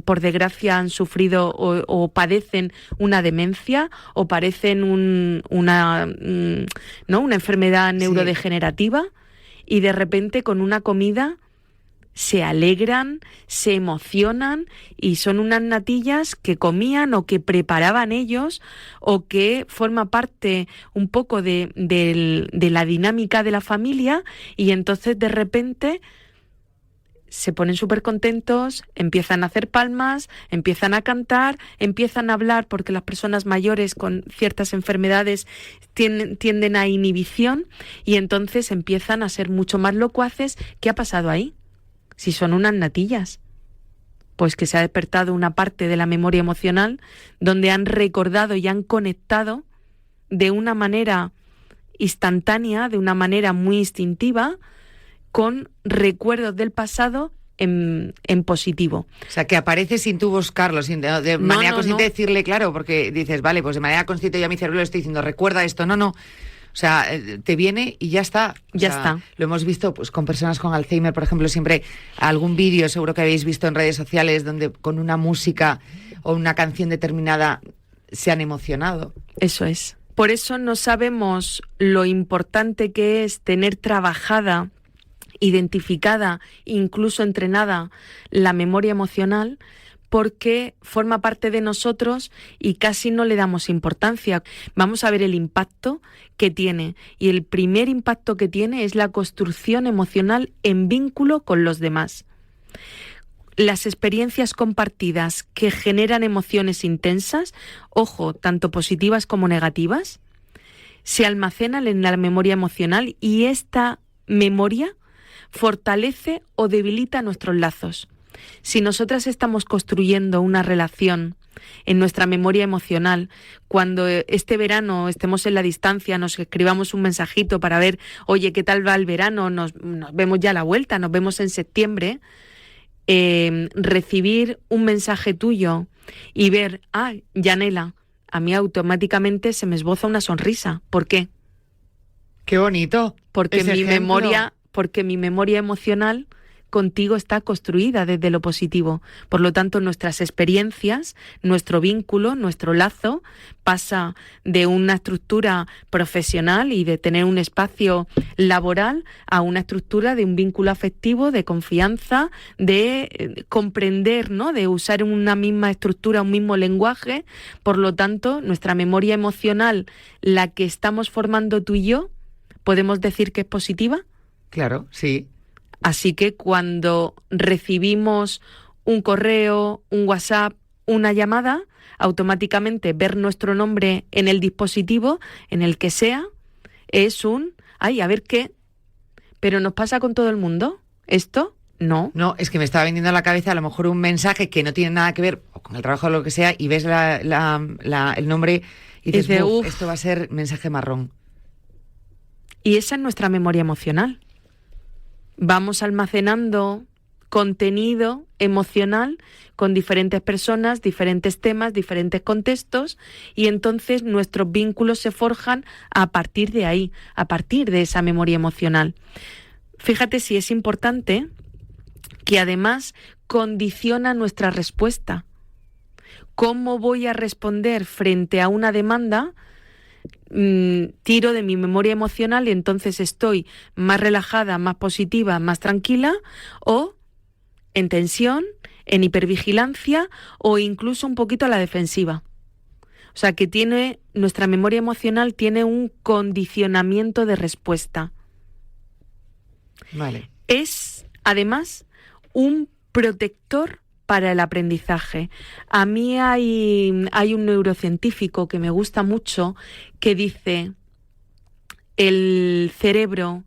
por desgracia han sufrido o padecen una demencia o padecen una enfermedad neurodegenerativa y de repente con una comida se alegran, se emocionan y son unas natillas que comían o que preparaban ellos o que forma parte un poco de la dinámica de la familia, y entonces de repente se ponen súper contentos, empiezan a hacer palmas, empiezan a cantar, empiezan a hablar, porque las personas mayores con ciertas enfermedades tienden a inhibición, y entonces empiezan a ser mucho más locuaces. ¿Qué ha pasado ahí? Si son unas natillas, pues que se ha despertado una parte de la memoria emocional donde han recordado y han conectado de una manera instantánea, de una manera muy instintiva, con recuerdos del pasado en positivo. O sea, que aparece sin tú buscarlo, de manera consciente decirle, claro, porque dices, vale, pues de manera consciente yo a mi cerebro le estoy diciendo, recuerda esto, no. O sea, te viene y ya está. Ya está. Lo hemos visto pues con personas con Alzheimer, por ejemplo, siempre algún vídeo seguro que habéis visto en redes sociales donde con una música o una canción determinada se han emocionado. Eso es. Por eso no sabemos lo importante que es tener trabajada, identificada, incluso entrenada la memoria emocional, porque forma parte de nosotros y casi no le damos importancia. Vamos a ver el impacto que tiene. Y el primer impacto que tiene es la construcción emocional en vínculo con los demás. Las experiencias compartidas que generan emociones intensas, ojo, tanto positivas como negativas, se almacenan en la memoria emocional, y esta memoria fortalece o debilita nuestros lazos. Si nosotras estamos construyendo una relación en nuestra memoria emocional, cuando este verano estemos en la distancia, nos escribamos un mensajito para ver, oye, ¿qué tal va el verano? Nos vemos ya a la vuelta, nos vemos en septiembre. Recibir un mensaje tuyo y ver, Yanela, a mí automáticamente se me esboza una sonrisa. ¿Por qué? ¡Qué bonito! Porque mi memoria emocional contigo está construida desde lo positivo. Por lo tanto, nuestras experiencias, nuestro vínculo, nuestro lazo pasa de una estructura profesional y de tener un espacio laboral a una estructura de un vínculo afectivo, de confianza, de comprender, ¿no? De usar una misma estructura, un mismo lenguaje. Por lo tanto, nuestra memoria emocional, la que estamos formando tú y yo, ¿podemos decir que es positiva? Claro, sí. Así que cuando recibimos un correo, un WhatsApp, una llamada, automáticamente ver nuestro nombre en el dispositivo, en el que sea, es a ver qué. ¿Pero nos pasa con todo el mundo esto? No. No, es que me estaba vendiendo a la cabeza a lo mejor un mensaje que no tiene nada que ver o con el trabajo o lo que sea, y ves el nombre y dices, esto va a ser mensaje marrón. Y esa es nuestra memoria emocional. Vamos almacenando contenido emocional con diferentes personas, diferentes temas, diferentes contextos, y entonces nuestros vínculos se forjan a partir de ahí, a partir de esa memoria emocional. Fíjate si es importante que además condiciona nuestra respuesta. ¿Cómo voy a responder frente a una demanda? Tiro de mi memoria emocional y entonces estoy más relajada, más positiva, más tranquila, o en tensión, en hipervigilancia, o incluso un poquito a la defensiva. O sea que nuestra memoria emocional tiene un condicionamiento de respuesta. Vale. Es además un protector para el aprendizaje. A mí hay un neurocientífico que me gusta mucho que dice: el cerebro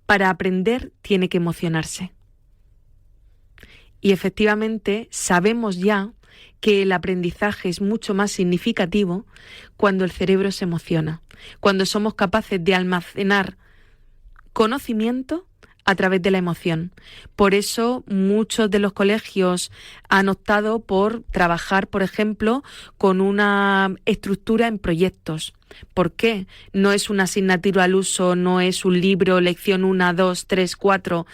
para aprender tiene que emocionarse. Y efectivamente sabemos ya que el aprendizaje es mucho más significativo cuando el cerebro se emociona, cuando somos capaces de almacenar conocimiento a través de la emoción. Por eso muchos de los colegios han optado por trabajar, por ejemplo, con una estructura en proyectos. ¿Por qué? No es una asignatura al uso, no es un libro, lección 1, 2, 3, 4,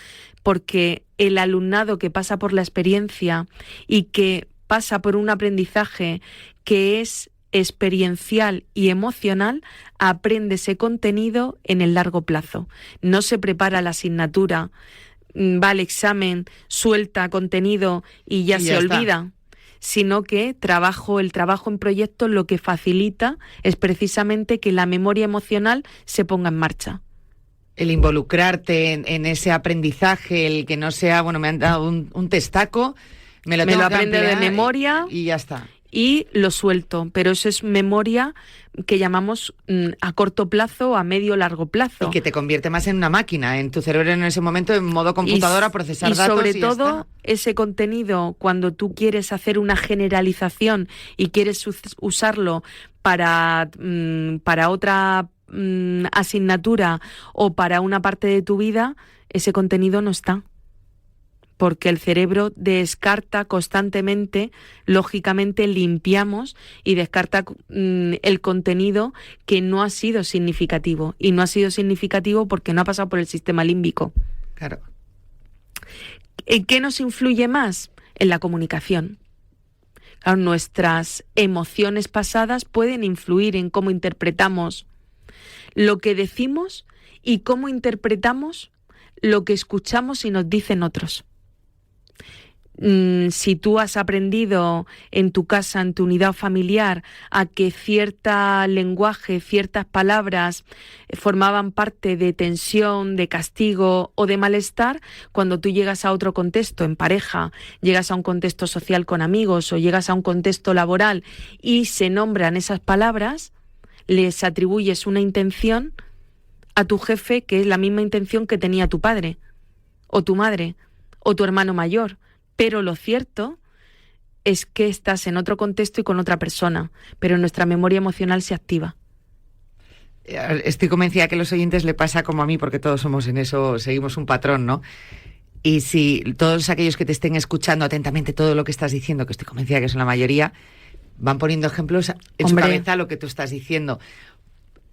porque el alumnado que pasa por la experiencia y que pasa por un aprendizaje que es experiencial y emocional, aprende ese contenido en el largo plazo. No se prepara la asignatura, va al examen, suelta contenido y ya se olvida, sino que el trabajo en proyectos lo que facilita es precisamente que la memoria emocional se ponga en marcha. El involucrarte en ese aprendizaje, el que no sea, bueno, me han dado un testaco, me lo aprendo de memoria y ya está. Y lo suelto, pero eso es memoria que llamamos a corto plazo o a medio largo plazo. Y que te convierte más en una máquina, en tu cerebro en ese momento en modo computadora, procesar datos sobre todo ese contenido, cuando tú quieres hacer una generalización y quieres usarlo para otra asignatura o para una parte de tu vida, ese contenido no está. Porque el cerebro descarta constantemente, lógicamente limpiamos y descarta el contenido que no ha sido significativo. Y no ha sido significativo porque no ha pasado por el sistema límbico. Claro. ¿En qué nos influye más? En la comunicación. Claro, nuestras emociones pasadas pueden influir en cómo interpretamos lo que decimos y cómo interpretamos lo que escuchamos y nos dicen otros. Si tú has aprendido en tu casa, en tu unidad familiar, a que cierto lenguaje, ciertas palabras formaban parte de tensión, de castigo o de malestar, cuando tú llegas a otro contexto, en pareja, llegas a un contexto social con amigos o llegas a un contexto laboral y se nombran esas palabras, les atribuyes una intención a tu jefe que es la misma intención que tenía tu padre o tu madre o tu hermano mayor. Pero lo cierto es que estás en otro contexto y con otra persona, pero nuestra memoria emocional se activa. Estoy convencida que a los oyentes le pasa como a mí, porque todos somos en eso, seguimos un patrón, ¿no? Y si todos aquellos que te estén escuchando atentamente todo lo que estás diciendo, que estoy convencida que son la mayoría, van poniendo ejemplos en su cabeza lo que tú estás diciendo.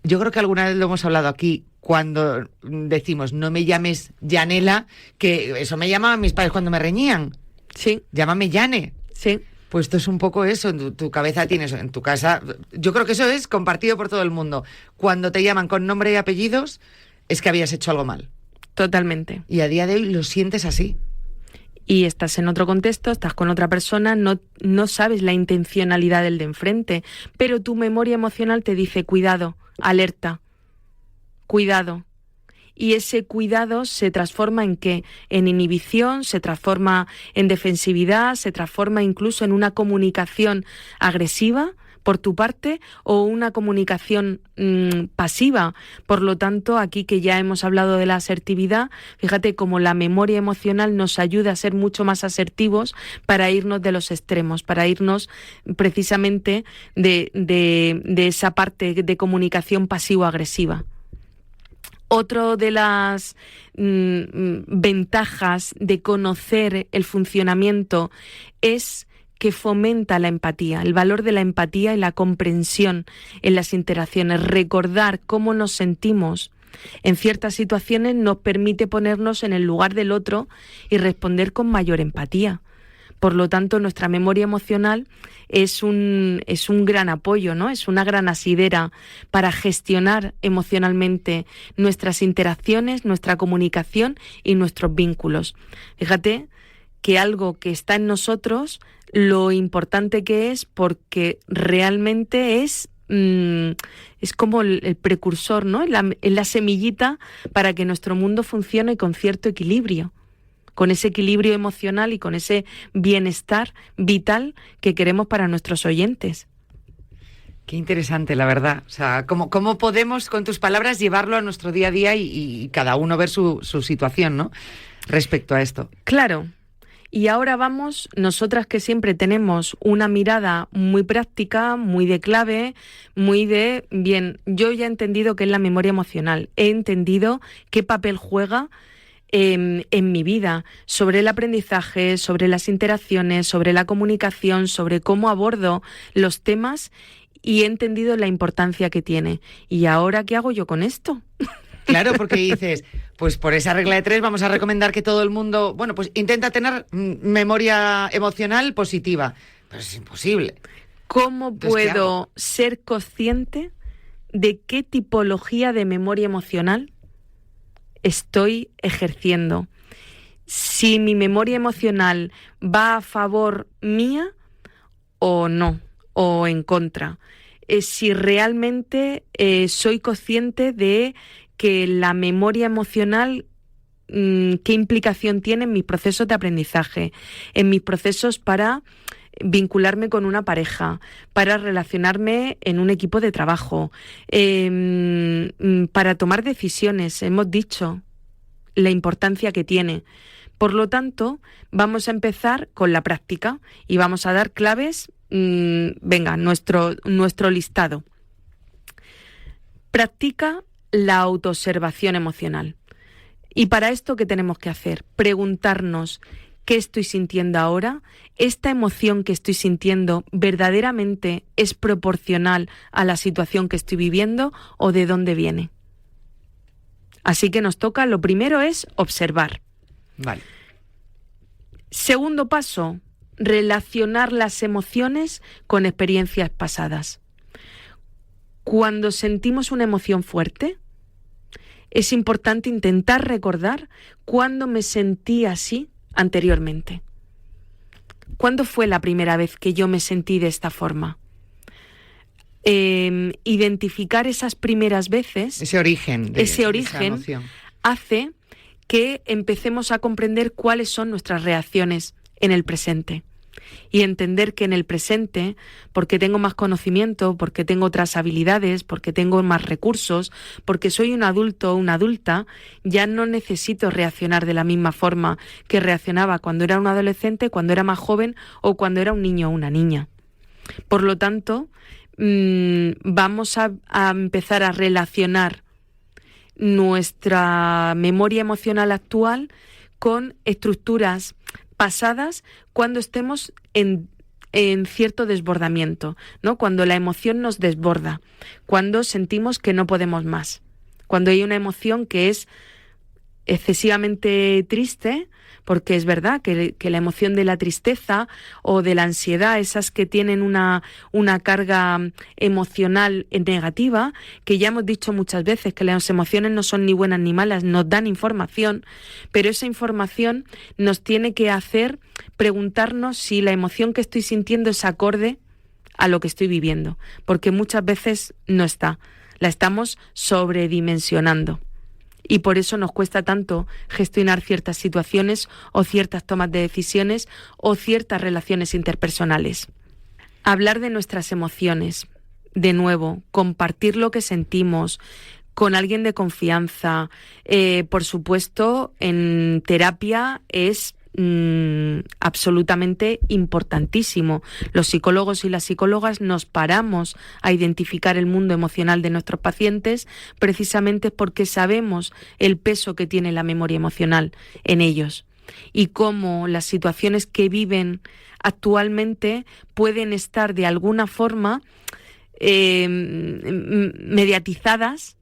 Yo creo que alguna vez lo hemos hablado aquí, cuando decimos no me llames Yanela, que eso me llamaban mis padres cuando me reñían. Sí. Llámame Yane. Sí. Pues esto es un poco eso, en tu cabeza tienes, en tu casa, yo creo que eso es compartido por todo el mundo. Cuando te llaman con nombre y apellidos, es que habías hecho algo mal. Totalmente. Y a día de hoy lo sientes así. Y estás en otro contexto, estás con otra persona, no sabes la intencionalidad del de enfrente, pero tu memoria emocional te dice cuidado, alerta, cuidado. Y ese cuidado se transforma ¿en qué? En inhibición, se transforma en defensividad, se transforma incluso en una comunicación agresiva por tu parte o una comunicación pasiva. Por lo tanto, aquí que ya hemos hablado de la asertividad, fíjate cómo la memoria emocional nos ayuda a ser mucho más asertivos para irnos de los extremos, para irnos precisamente de esa parte de comunicación pasivo-agresiva. Otro de las ventajas de conocer el funcionamiento es que fomenta la empatía, el valor de la empatía y la comprensión en las interacciones. Recordar cómo nos sentimos en ciertas situaciones nos permite ponernos en el lugar del otro y responder con mayor empatía. Por lo tanto, nuestra memoria emocional es un gran apoyo, ¿no? Es una gran asidera para gestionar emocionalmente nuestras interacciones, nuestra comunicación y nuestros vínculos. Fíjate que algo que está en nosotros, lo importante que es, porque realmente es como el precursor, ¿no? La semillita para que nuestro mundo funcione con cierto equilibrio, con ese equilibrio emocional y con ese bienestar vital que queremos para nuestros oyentes. Qué interesante, la verdad. O sea, ¿cómo podemos, con tus palabras, llevarlo a nuestro día a día y cada uno ver su situación, ¿no? Respecto a esto. Claro. Y ahora vamos, nosotras que siempre tenemos una mirada muy práctica, muy de clave, muy de, bien, yo ya he entendido qué es la memoria emocional, he entendido qué papel juega en mi vida, sobre el aprendizaje, sobre las interacciones, sobre la comunicación, sobre cómo abordo los temas y he entendido la importancia que tiene. ¿Y ahora qué hago yo con esto? Claro, porque dices, pues por esa regla de 3 vamos a recomendar que todo el mundo, bueno, pues intenta tener memoria emocional positiva. Pero es imposible. ¿Cómo puedo ser consciente de qué tipología de memoria emocional estoy ejerciendo? Si mi memoria emocional va a favor mía o no, o en contra. Si realmente soy consciente de que la memoria emocional, qué implicación tiene en mis procesos de aprendizaje, en mis procesos para vincularme con una pareja, para relacionarme en un equipo de trabajo, para tomar decisiones. Hemos dicho la importancia que tiene. Por lo tanto, vamos a empezar con la práctica y vamos a dar claves. Venga, nuestro listado. Practica la autoobservación emocional. Y para esto, ¿qué tenemos que hacer? Preguntarnos, ¿qué estoy sintiendo ahora? ¿Esta emoción que estoy sintiendo verdaderamente es proporcional a la situación que estoy viviendo o de dónde viene? Así que nos toca, lo primero es observar. Vale. Segundo paso, relacionar las emociones con experiencias pasadas. Cuando sentimos una emoción fuerte, es importante intentar recordar cuándo me sentí así anteriormente. ¿Cuándo fue la primera vez que yo me sentí de esta forma? Identificar esas primeras veces, ese origen de esa emoción, hace que empecemos a comprender cuáles son nuestras reacciones en el presente. Y entender que en el presente, porque tengo más conocimiento, porque tengo otras habilidades, porque tengo más recursos, porque soy un adulto o una adulta, ya no necesito reaccionar de la misma forma que reaccionaba cuando era un adolescente, cuando era más joven o cuando era un niño o una niña. Por lo tanto, vamos a empezar a relacionar nuestra memoria emocional actual con estructuras pasadas cuando estemos en cierto desbordamiento, ¿no? Cuando la emoción nos desborda, cuando sentimos que no podemos más, cuando hay una emoción que es excesivamente triste, porque es verdad que la emoción de la tristeza o de la ansiedad, esas que tienen una carga emocional negativa, que ya hemos dicho muchas veces que las emociones no son ni buenas ni malas, nos dan información, pero esa información nos tiene que hacer preguntarnos si la emoción que estoy sintiendo es acorde a lo que estoy viviendo, porque muchas veces no está, la estamos sobredimensionando. Y por eso nos cuesta tanto gestionar ciertas situaciones o ciertas tomas de decisiones o ciertas relaciones interpersonales. Hablar de nuestras emociones, de nuevo, compartir lo que sentimos con alguien de confianza. Por supuesto, en terapia es absolutamente importantísimo. Los psicólogos y las psicólogas nos paramos a identificar el mundo emocional de nuestros pacientes precisamente porque sabemos el peso que tiene la memoria emocional en ellos y cómo las situaciones que viven actualmente pueden estar de alguna forma mediatizadas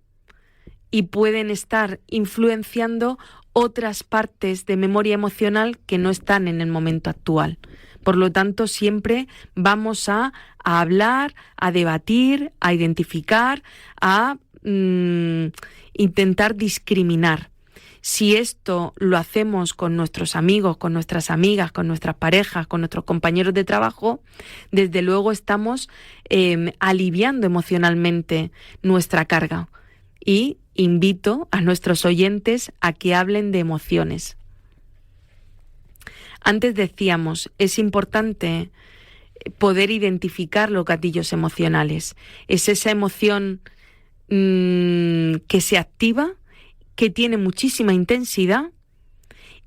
y pueden estar influenciando otras partes de memoria emocional que no están en el momento actual. Por lo tanto, siempre vamos a hablar, a debatir, a identificar, a intentar discriminar. Si esto lo hacemos con nuestros amigos, con nuestras amigas, con nuestras parejas, con nuestros compañeros de trabajo, desde luego estamos aliviando emocionalmente nuestra carga. Y invito a nuestros oyentes a que hablen de emociones. Antes decíamos, es importante poder identificar los gatillos emocionales. Es esa emoción que se activa, que tiene muchísima intensidad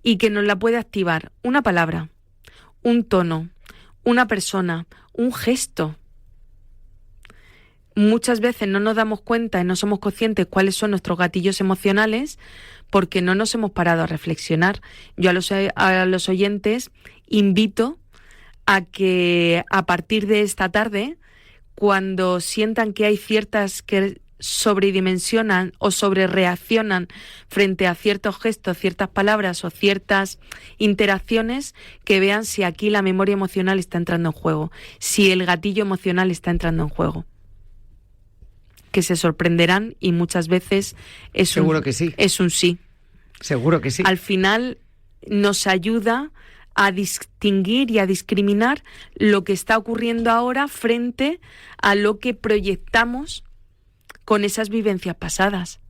y que nos la puede activar una palabra, un tono, una persona, un gesto. Muchas veces no nos damos cuenta y no somos conscientes cuáles son nuestros gatillos emocionales porque no nos hemos parado a reflexionar. Yo a los oyentes invito a que a partir de esta tarde, cuando sientan que hay ciertas sobredimensionan o sobrereaccionan frente a ciertos gestos, ciertas palabras o ciertas interacciones, que vean si aquí la memoria emocional está entrando en juego, si el gatillo emocional está entrando en juego. Que se sorprenderán y muchas veces Seguro que sí. Es un sí. Seguro que sí. Al final nos ayuda a distinguir y a discriminar lo que está ocurriendo ahora frente a lo que proyectamos con esas vivencias pasadas.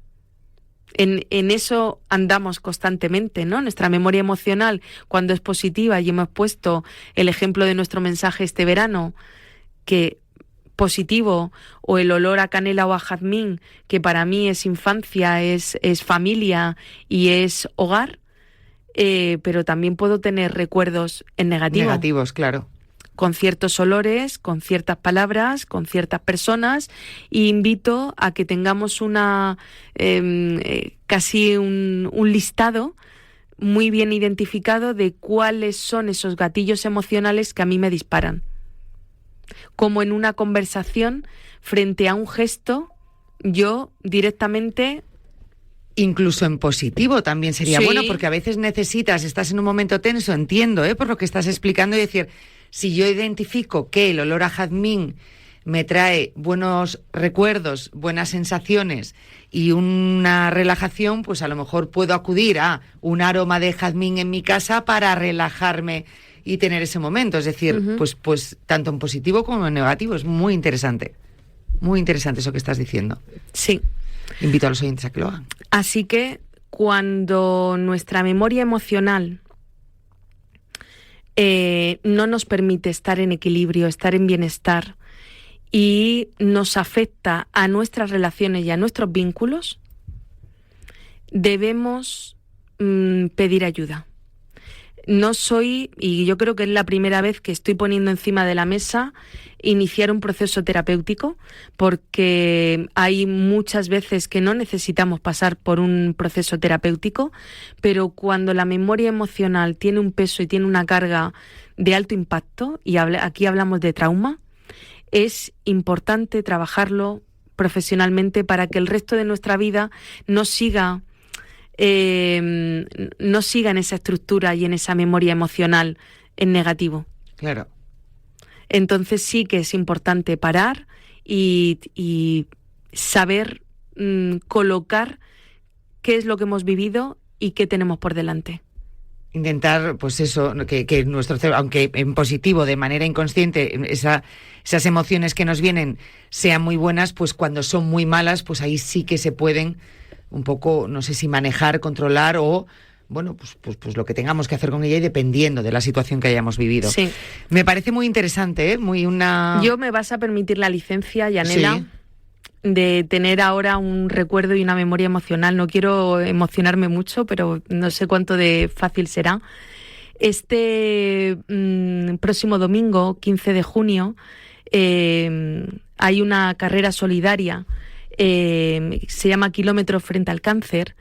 En eso andamos constantemente, ¿no? Nuestra memoria emocional, cuando es positiva, y hemos puesto el ejemplo de nuestro mensaje este verano, que positivo, o el olor a canela o a jazmín, que para mí es infancia, es familia y es hogar, pero también puedo tener recuerdos en negativo. Negativos, claro. Con ciertos olores, con ciertas palabras, con ciertas personas, y invito a que tengamos casi un listado muy bien identificado de cuáles son esos gatillos emocionales que a mí me disparan. Como en una conversación, frente a un gesto, yo directamente... Incluso en positivo también sería bueno, porque a veces estás en un momento tenso, entiendo, por lo que estás explicando, y decir, si yo identifico que el olor a jazmín me trae buenos recuerdos, buenas sensaciones y una relajación, pues a lo mejor puedo acudir a un aroma de jazmín en mi casa para relajarme y tener ese momento. Es decir, pues tanto en positivo como en negativo. Es muy interesante eso que estás diciendo. Sí. Invito a los oyentes a que lo hagan. Así que cuando nuestra memoria emocional no nos permite estar en equilibrio, estar en bienestar, y nos afecta a nuestras relaciones y a nuestros vínculos, debemos pedir ayuda. Y yo creo que es la primera vez que estoy poniendo encima de la mesa iniciar un proceso terapéutico, porque hay muchas veces que no necesitamos pasar por un proceso terapéutico, pero cuando la memoria emocional tiene un peso y tiene una carga de alto impacto, y aquí hablamos de trauma, es importante trabajarlo profesionalmente para que el resto de nuestra vida no siga en esa estructura y en esa memoria emocional en negativo. Claro. Entonces sí que es importante parar y saber colocar qué es lo que hemos vivido y qué tenemos por delante. Intentar, pues eso, que nuestro cerebro, aunque en positivo, de manera inconsciente, esas emociones que nos vienen sean muy buenas, pues cuando son muy malas, pues ahí sí que se pueden un poco, no sé si manejar, controlar o, bueno, pues lo que tengamos que hacer con ella, y dependiendo de la situación que hayamos vivido. Sí. Me parece muy interesante, Yo me vas a permitir la licencia, Yanela, sí, de tener ahora un recuerdo y una memoria emocional. No quiero emocionarme mucho, pero no sé cuánto de fácil será. Este próximo domingo, 15 de junio, hay una carrera solidaria, se llama Kilómetros frente al cáncer,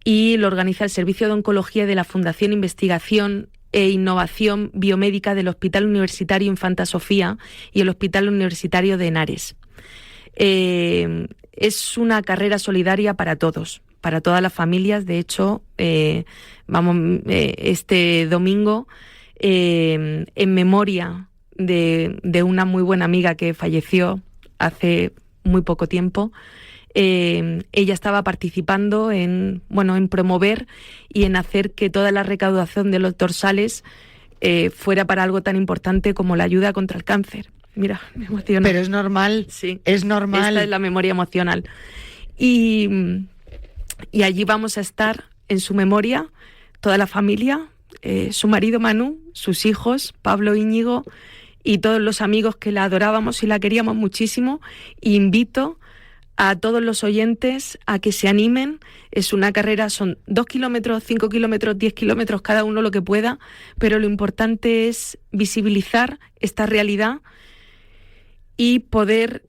y lo organiza el Servicio de Oncología de la Fundación Investigación e Innovación Biomédica del Hospital Universitario Infanta Sofía y el Hospital Universitario de Henares. Es una carrera solidaria para todos, para todas las familias. De hecho, este domingo, en memoria de una muy buena amiga que falleció hace muy poco tiempo, ella estaba participando en promover y en hacer que toda la recaudación de los dorsales fuera para algo tan importante como la ayuda contra el cáncer. Mira, me emociona. Pero es normal. Sí, es normal. Esta es la memoria emocional. Y allí vamos a estar en su memoria, toda la familia, su marido Manu, sus hijos, Pablo, Íñigo, y todos los amigos que la adorábamos y la queríamos muchísimo. Y invito a todos los oyentes a que se animen. Es una carrera, son 2 kilómetros, 5 kilómetros, 10 kilómetros, cada uno lo que pueda, pero lo importante es visibilizar esta realidad y poder,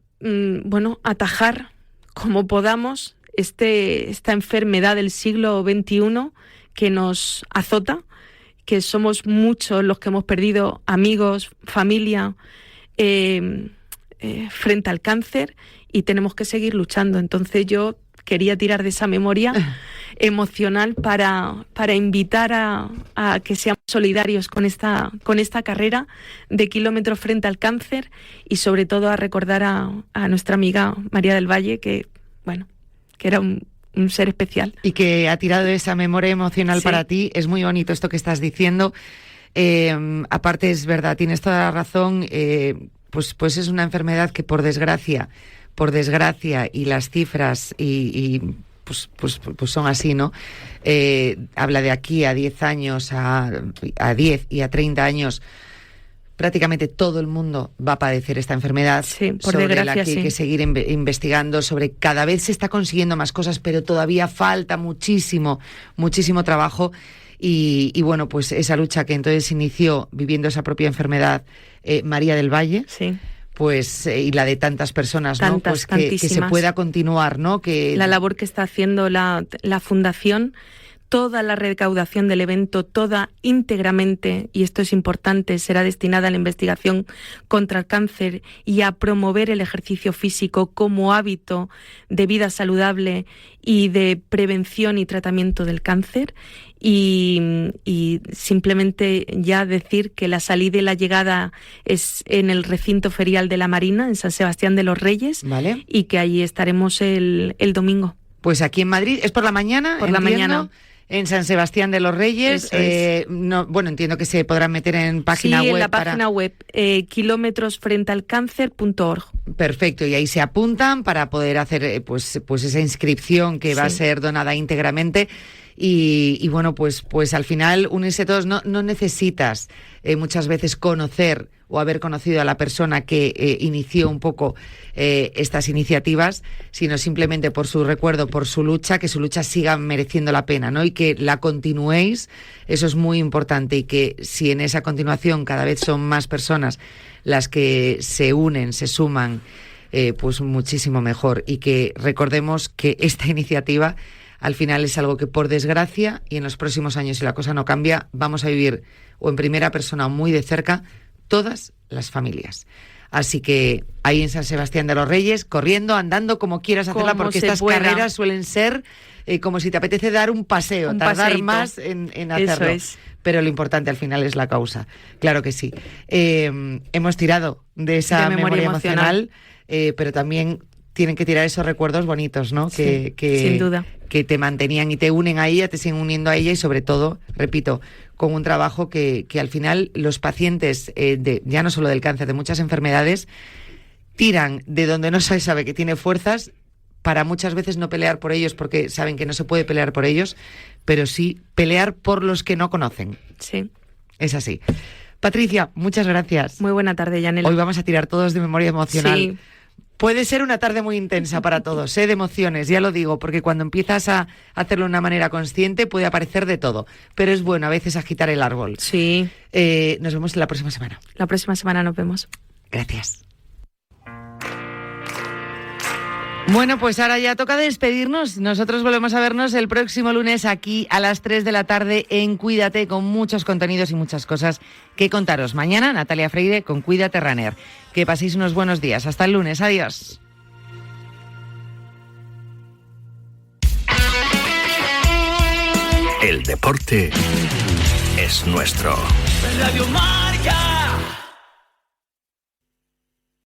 atajar como podamos esta enfermedad del siglo XXI que nos azota, que somos muchos los que hemos perdido amigos, familia, frente al cáncer, y tenemos que seguir luchando. Entonces yo quería tirar de esa memoria emocional para invitar a que seamos solidarios con esta carrera de kilómetros frente al cáncer, y sobre todo a recordar a nuestra amiga María del Valle, que era un ser especial. Y que ha tirado de esa memoria emocional para ti. Es muy bonito esto que estás diciendo. Aparte, es verdad, tienes toda la razón. Pues es una enfermedad que por desgracia, y las cifras pues son así, ¿no? Habla de aquí a 10 años, a 10 y a 30 años, prácticamente todo el mundo va a padecer esta enfermedad, sobre la que hay que seguir investigando, cada vez se está consiguiendo más cosas, pero todavía falta muchísimo trabajo. Y bueno, pues esa lucha que entonces inició viviendo esa propia enfermedad María del Valle, pues y la de tantas personas, ¿no? Pues que se pueda continuar, ¿no? Que la labor que está haciendo la fundación, toda la recaudación del evento, toda íntegramente, y esto es importante, será destinada a la investigación contra el cáncer y a promover el ejercicio físico como hábito de vida saludable y de prevención y tratamiento del cáncer. Y simplemente ya decir que la salida y la llegada es en el recinto ferial de la Marina, en San Sebastián de los Reyes, ¿vale? Y que allí estaremos el domingo. Pues aquí en Madrid, ¿es por la mañana? Por la mañana. En San Sebastián de los Reyes. Entiendo que se podrán meter en página web. Sí, en la página web, kilómetrosfrentealcáncer.org. Perfecto, y ahí se apuntan para poder hacer pues esa inscripción que va a ser donada íntegramente. Y bueno, pues al final unirse todos. No necesitas muchas veces conocer o haber conocido a la persona que inició un poco estas iniciativas, sino simplemente por su recuerdo, por su lucha, que su lucha siga mereciendo la pena, ¿no? Y que la continuéis, eso es muy importante, y que si en esa continuación cada vez son más personas las que se unen, se suman, pues muchísimo mejor. Y que recordemos que esta iniciativa al final es algo que, por desgracia, y en los próximos años, si la cosa no cambia, vamos a vivir o en primera persona o muy de cerca todas las familias. Así que ahí en San Sebastián de los Reyes, corriendo, andando, como quieras hacerla, porque estas carreras suelen ser como si te apetece dar un paseo, tardar más en hacerlo. Eso es. Pero lo importante al final es la causa. Claro que sí. Hemos tirado de esa memoria emocional, pero también tienen que tirar esos recuerdos bonitos, ¿no? Sí, sin duda. Que te mantenían y te unen a ella, te siguen uniendo a ella, y sobre todo, repito, con un trabajo que al final los pacientes, ya no solo del cáncer, de muchas enfermedades, tiran de donde no se sabe que tiene fuerzas para muchas veces no pelear por ellos, porque saben que no se puede pelear por ellos, pero sí pelear por los que no conocen. Sí. Es así. Patricia, muchas gracias. Muy buena tarde, Yanela. Hoy vamos a tirar todos de memoria emocional. Sí. Puede ser una tarde muy intensa para todos, de emociones, ya lo digo, porque cuando empiezas a hacerlo de una manera consciente puede aparecer de todo, pero es bueno a veces agitar el árbol. Sí. Nos vemos la próxima semana. La próxima semana nos vemos. Gracias. Bueno, pues ahora ya toca despedirnos. Nosotros volvemos a vernos el próximo lunes aquí a las 3 de la tarde en Cuídate, con muchos contenidos y muchas cosas que contaros. Mañana, Natalia Freire con Cuídate Runner. Que paséis unos buenos días. Hasta el lunes. Adiós. El deporte es nuestro. Radio Marca.